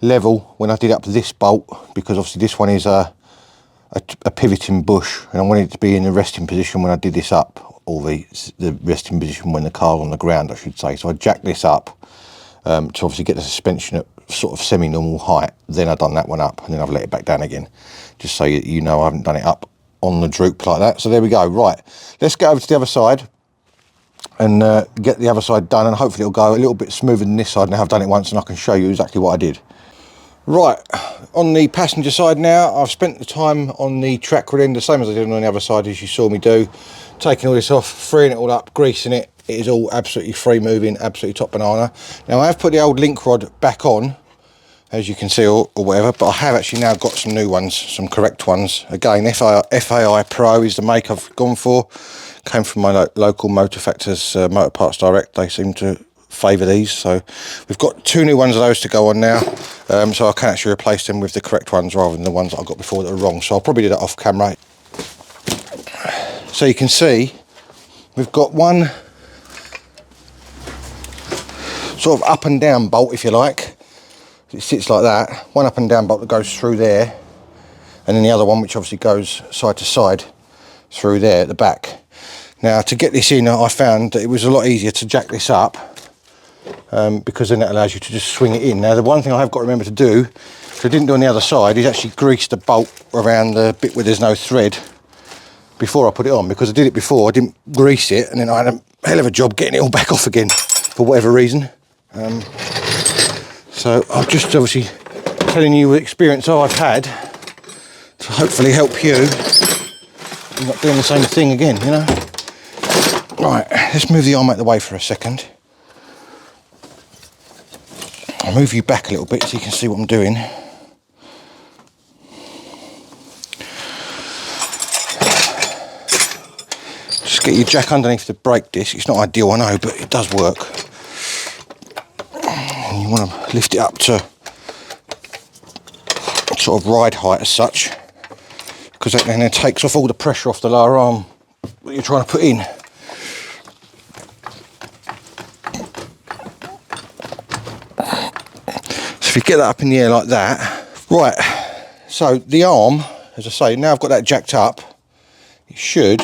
[SPEAKER 1] level when I did up this bolt, because obviously this one is a pivoting bush, and I wanted it to be in the resting position when I did this up, or the resting position when the car's on the ground, I should say. So I jacked this up to obviously get the suspension at sort of semi-normal height. Then I've done that one up, and then I've let it back down again, just so you know I haven't done it up on the droop like that. So there we go. Right, let's get over to the other side and get the other side done, and hopefully it'll go a little bit smoother than this side. Now I've done it once, and I can show you exactly what I did. Right, on the passenger side now, I've spent the time on the track rod end the same as I did on the other side, as you saw me do, taking all this off, freeing it all up, greasing it. It is all absolutely free moving, absolutely top banana. Now I have put the old link rod back on, as you can see, or whatever, but I have actually now got some new ones, some correct ones. Again, FAI Pro is the make I've gone for. Came from my local Motor Factors Motor Parts Direct. They seem to favour these, so we've got two new ones of those to go on now, so I can actually replace them with the correct ones rather than the ones that I got before that are wrong. So I'll probably do that off camera. So you can see we've got one sort of up and down bolt, if you like. It sits like that, one up and down bolt that goes through there, and then the other one which obviously goes side to side through there at the back. Now to get this in, I found that it was a lot easier to jack this up, because then that allows you to just swing it in. Now the one thing I have got to remember to do, which I didn't do on the other side, is actually grease the bolt around the bit where there's no thread before I put it on, because I did it before, I didn't grease it, and then I had a hell of a job getting it all back off again for whatever reason. So I'm just obviously telling you the experience I've had to hopefully help you. I'm not doing the same thing again, you know. Right, let's move the arm out of the way for a second. I'll move you back a little bit so you can see what I'm doing. Just get your jack underneath the brake disc. It's not ideal, I know, but it does work. And you want to lift it up to sort of ride height as such, because that then takes off all the pressure off the lower arm that you're trying to put in. So if you get that up in the air like that, right, so the arm, as I say, now I've got that jacked up, it should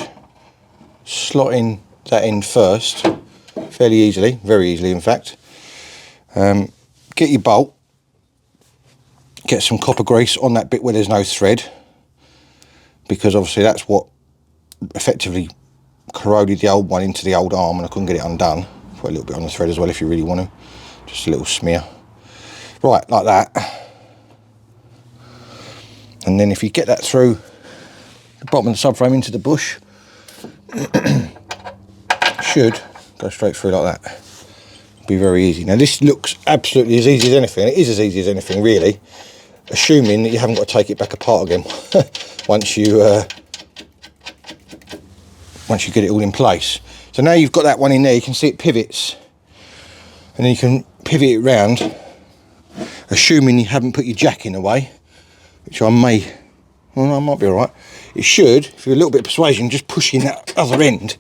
[SPEAKER 1] slot in that end first, fairly easily, very easily in fact. Get your bolt, get some copper grease on that bit where there's no thread, because obviously that's what effectively corroded the old one into the old arm, and I couldn't get it undone. Put a little bit on the thread as well if you really want to, just a little smear. Right, like that. And then if you get that through the bottom of the subframe into the bush, should go straight through like that. Be very easy. Now this looks absolutely as easy as anything, and it is as easy as anything really, assuming that you haven't got to take it back apart again once you get it all in place. So now you've got that one in there, you can see it pivots, and then you can pivot it round, assuming you haven't put your jack in the way, which I may, well, I might be alright. It should, if you're a little bit of persuasion, just pushing that other end.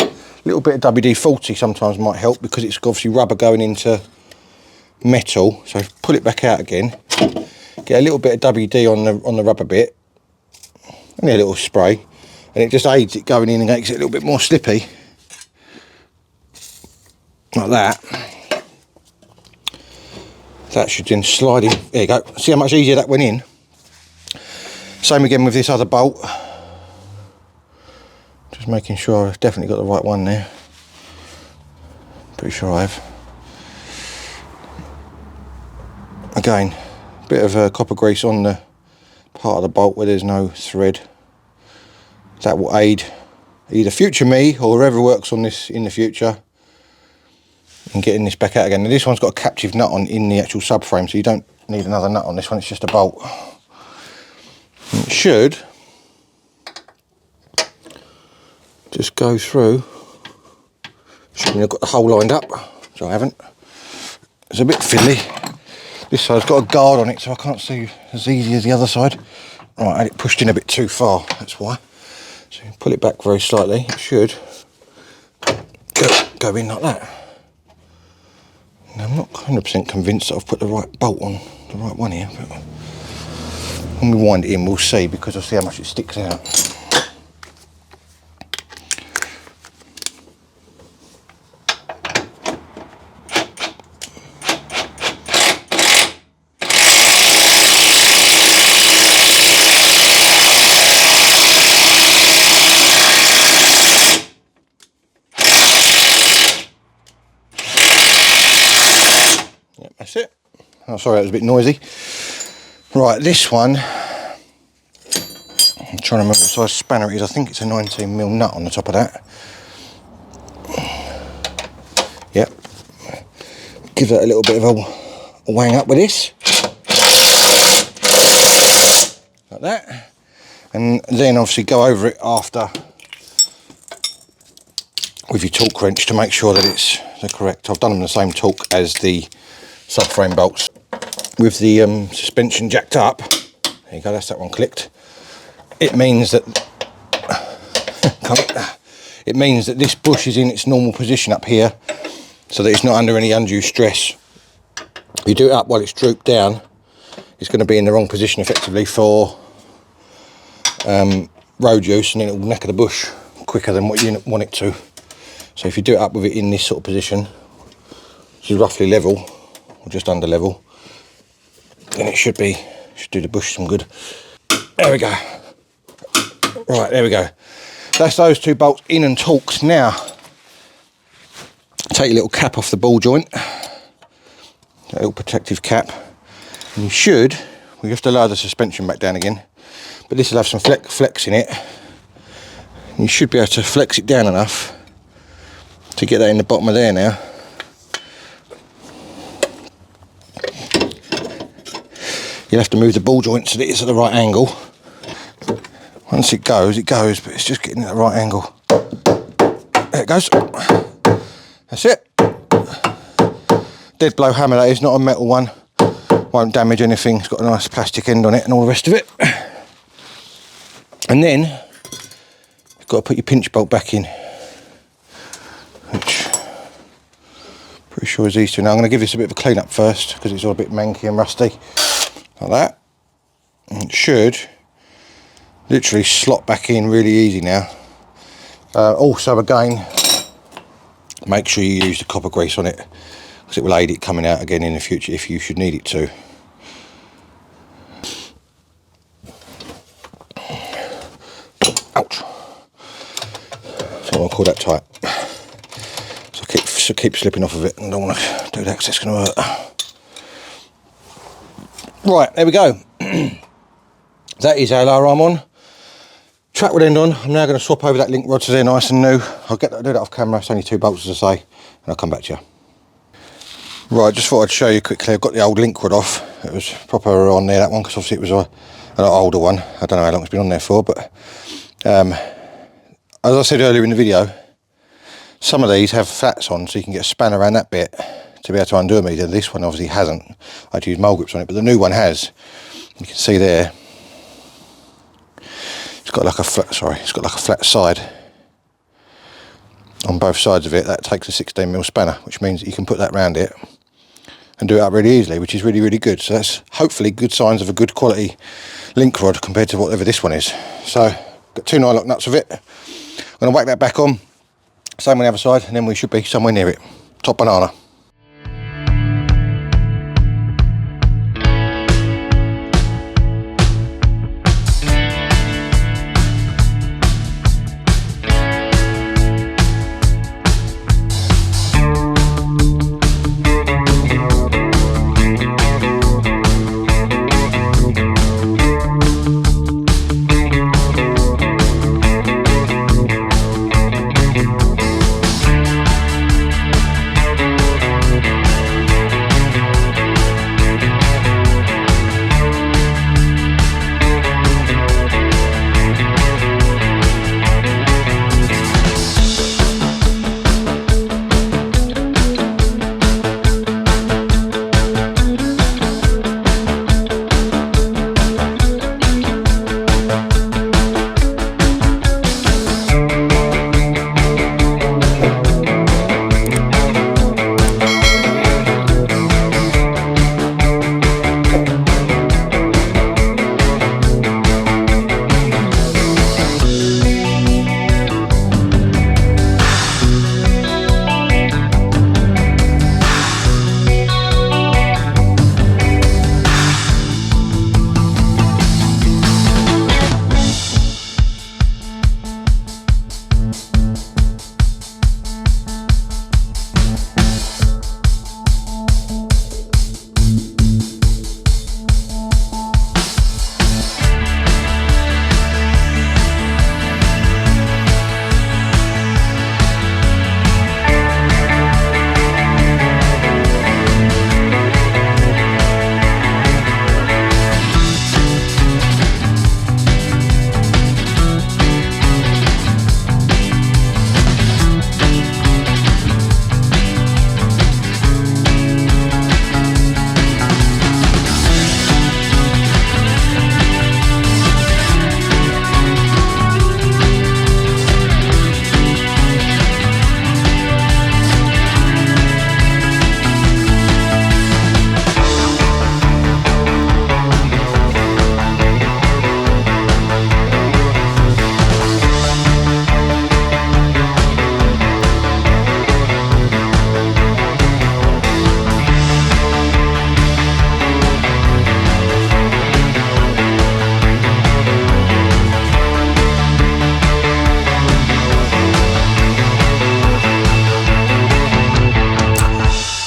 [SPEAKER 1] A little bit of WD-40 sometimes might help, because it's obviously rubber going into metal. So pull it back out again, get a little bit of WD on the rubber bit, only a little spray, and it just aids it going in and makes it a little bit more slippy, like that. That should then slide in. There you go. See how much easier that went in? Same again with this other bolt. Just making sure I've definitely got the right one there. Pretty sure I have. Again, a bit of copper grease on the part of the bolt where there's no thread. That will aid either future me or whoever works on this in the future in getting this back out again. Now, this one's got a captive nut on in the actual subframe, so you don't need another nut on this one, it's just a bolt. And it should just go through. Assuming I've got the hole lined up, which I haven't. It's a bit fiddly. This side's got a guard on it, so I can't see as easy as the other side. Right, I had it pushed in a bit too far, that's why. So you pull it back very slightly, it should go in like that. Now, I'm not 100% convinced that I've put the right bolt on, the right one here, but when we wind it in, we'll see, because I'll see how much it sticks out. That's it. Oh, sorry, that was a bit noisy. Right, this one, I'm trying to remember what size spanner it is. I think it's a 19mm nut on the top of that. Yep. Give that a little bit of a wang up with this. Like that. And then obviously go over it after with your torque wrench to make sure that it's the correct. I've done them the same torque as the subframe bolts. With the suspension jacked up, there you go, that's that one clicked. It means that this bush is in its normal position up here, so that it's not under any undue stress. If you do it up while it's drooped down, it's going to be in the wrong position effectively for road use, and then it will knacker the bush quicker than what you want it to. So if you do it up with it in this sort of position, which is roughly level, or just under level, then it should do the bush some good. There we go. Right, there we go. That's those two bolts in and torqued. Now, take your little cap off the ball joint, that little protective cap, and we have to lower the suspension back down again, but this will have some flex in it, and you should be able to flex it down enough to get that in the bottom of there now. You'll have to move the ball joint so that it's at the right angle. Once it goes, but it's just getting at the right angle. There it goes. That's it. Dead blow hammer, that is, not a metal one. Won't damage anything. It's got a nice plastic end on it and all the rest of it. And then you've got to put your pinch bolt back in, which pretty sure is easy to. Now I'm going to give this a bit of a clean up first, because it's all a bit manky and rusty. Like that. And it should literally slot back in really easy now. Also, again, make sure you use the copper grease on it, because it will aid it coming out again in the future if you should need it to. Ouch. So I'll call that tight. So keep slipping off of it, and I don't want to do that because it's going to hurt. Right, there we go. That is our lower arm on. Track rod end on. I'm now going to swap over that link rod so they're nice and new. I'll do that off camera. It's only 2 bolts, as I say, and I'll come back to you. Right, just thought I'd show you quickly. I've got the old link rod off. It was proper on there, that one, because obviously it was a lot older one. I don't know how long it's been on there for, but as I said earlier in the video, some of these have flats on, so you can get a span around that bit to be able to undo them easier. This one obviously hasn't. I had to use mole grips on it, but the new one has. You can see there, it's got like a flat, it's got like a flat side on both sides of it. That takes a 16mm spanner, which means that you can put that round it and do it up really easily, which is really, really good. So that's hopefully good signs of a good quality link rod compared to whatever this one is. So got 2 nylock nuts of it. I'm going to whack that back on, same on the other side, and then we should be somewhere near it. Top banana.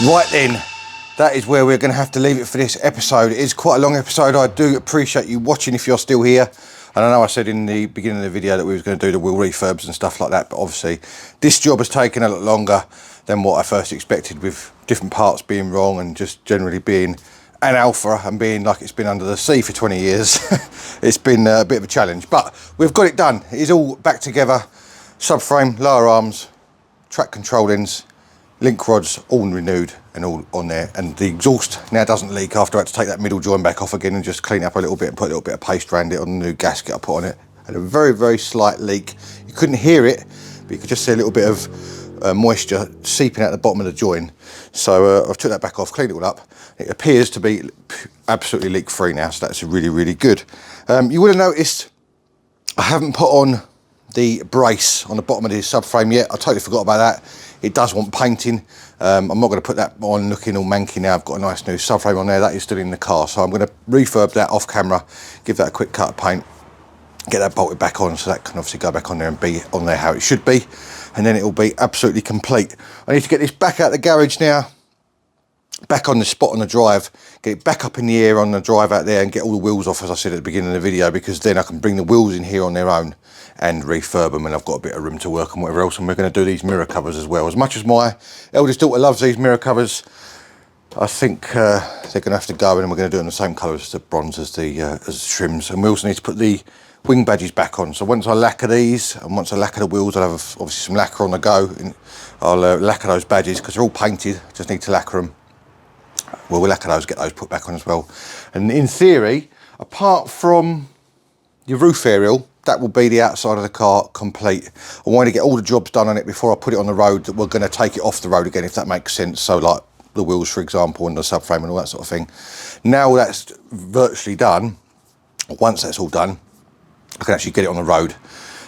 [SPEAKER 1] Right then, that is where we're going to have to leave it for this episode. It is quite a long episode. I do appreciate you watching if you're still here. And I know I said in the beginning of the video that we was going to do the wheel refurbs and stuff like that, but obviously this job has taken a lot longer than what I first expected, with different parts being wrong and just generally being an Alfa and being like it's been under the sea for 20 years. It's been a bit of a challenge, but we've got it done. It is all back together. Subframe, lower arms, track control ends, link rods all renewed and all on there, and the exhaust now doesn't leak after I had to take that middle join back off again and just clean it up a little bit and put a little bit of paste around it on the new gasket I put on it. Had a very, very slight leak. You couldn't hear it, but you could just see a little bit of moisture seeping out the bottom of the join. So I've took that back off, cleaned it all up. It appears to be absolutely leak free now, so that's really, really good. You would have noticed I haven't put on the brace on the bottom of the subframe yet. I totally forgot about that. It does want painting. I'm not going to put that on looking all manky now. I've got a nice new subframe on there. That is still in the car, so I'm going to refurb that off camera, give that a quick cut of paint, get that bolted back on, so that can obviously go back on there and be on there how it should be, and then it will be absolutely complete. I need to get this back out the garage now, back on the spot on the drive, get it back up in the air on the drive out there and get all the wheels off, as I said at the beginning of the video, because then I can bring the wheels in here on their own and refurb them, and I've got a bit of room to work and whatever else. And we're going to do these mirror covers as well. As much as my eldest daughter loves these mirror covers, I think they're going to have to go, and we're going to do it in the same colour as the bronze as the trims. And we also need to put the wing badges back on. So once I lacquer these, and once I lacquer the wheels, I'll have obviously some lacquer on the go. And I'll lacquer those badges because they're all painted. Just need to lacquer them. Well, we'll lacquer those, get those put back on as well. And in theory, apart from your roof aerial, that will be the outside of the car complete. I want to get all the jobs done on it before I put it on the road, that we're going to take it off the road again, if that makes sense. So like the wheels, for example, and the subframe and all that sort of thing. Now that's virtually done, once that's all done, I can actually get it on the road,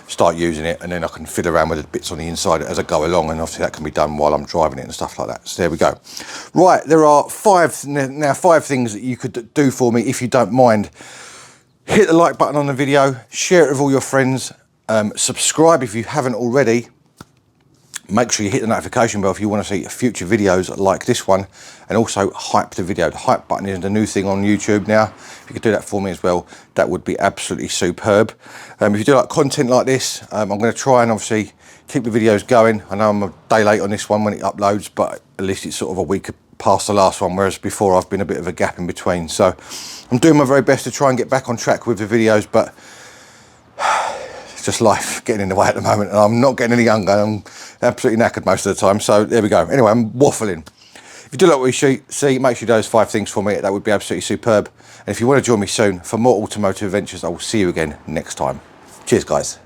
[SPEAKER 1] start using it, and then I can fiddle around with the bits on the inside as I go along, and obviously that can be done while I'm driving it and stuff like that. So there we go. Right, there are five things that you could do for me if you don't mind. Hit the like button on the video, share it with all your friends, subscribe if you haven't already. Make sure you hit the notification bell if you want to see future videos like this one, and also hype the video. The hype button is the new thing on YouTube now. If you could do that for me as well, that would be absolutely superb. If you do like content like this, I'm going to try and obviously keep the videos going. I know I'm a day late on this one when it uploads, but at least it's sort of a week past the last one, whereas before I've been a bit of a gap in between. So I'm doing my very best to try and get back on track with the videos, but just life getting in the way at the moment, and I'm not getting any younger. I'm absolutely knackered most of the time. So there we go. Anyway, I'm waffling. If you do like what we see, make sure you do those 5 things for me. That would be absolutely superb. And if you want to join me soon for more automotive adventures, I will see you again next time. Cheers, guys.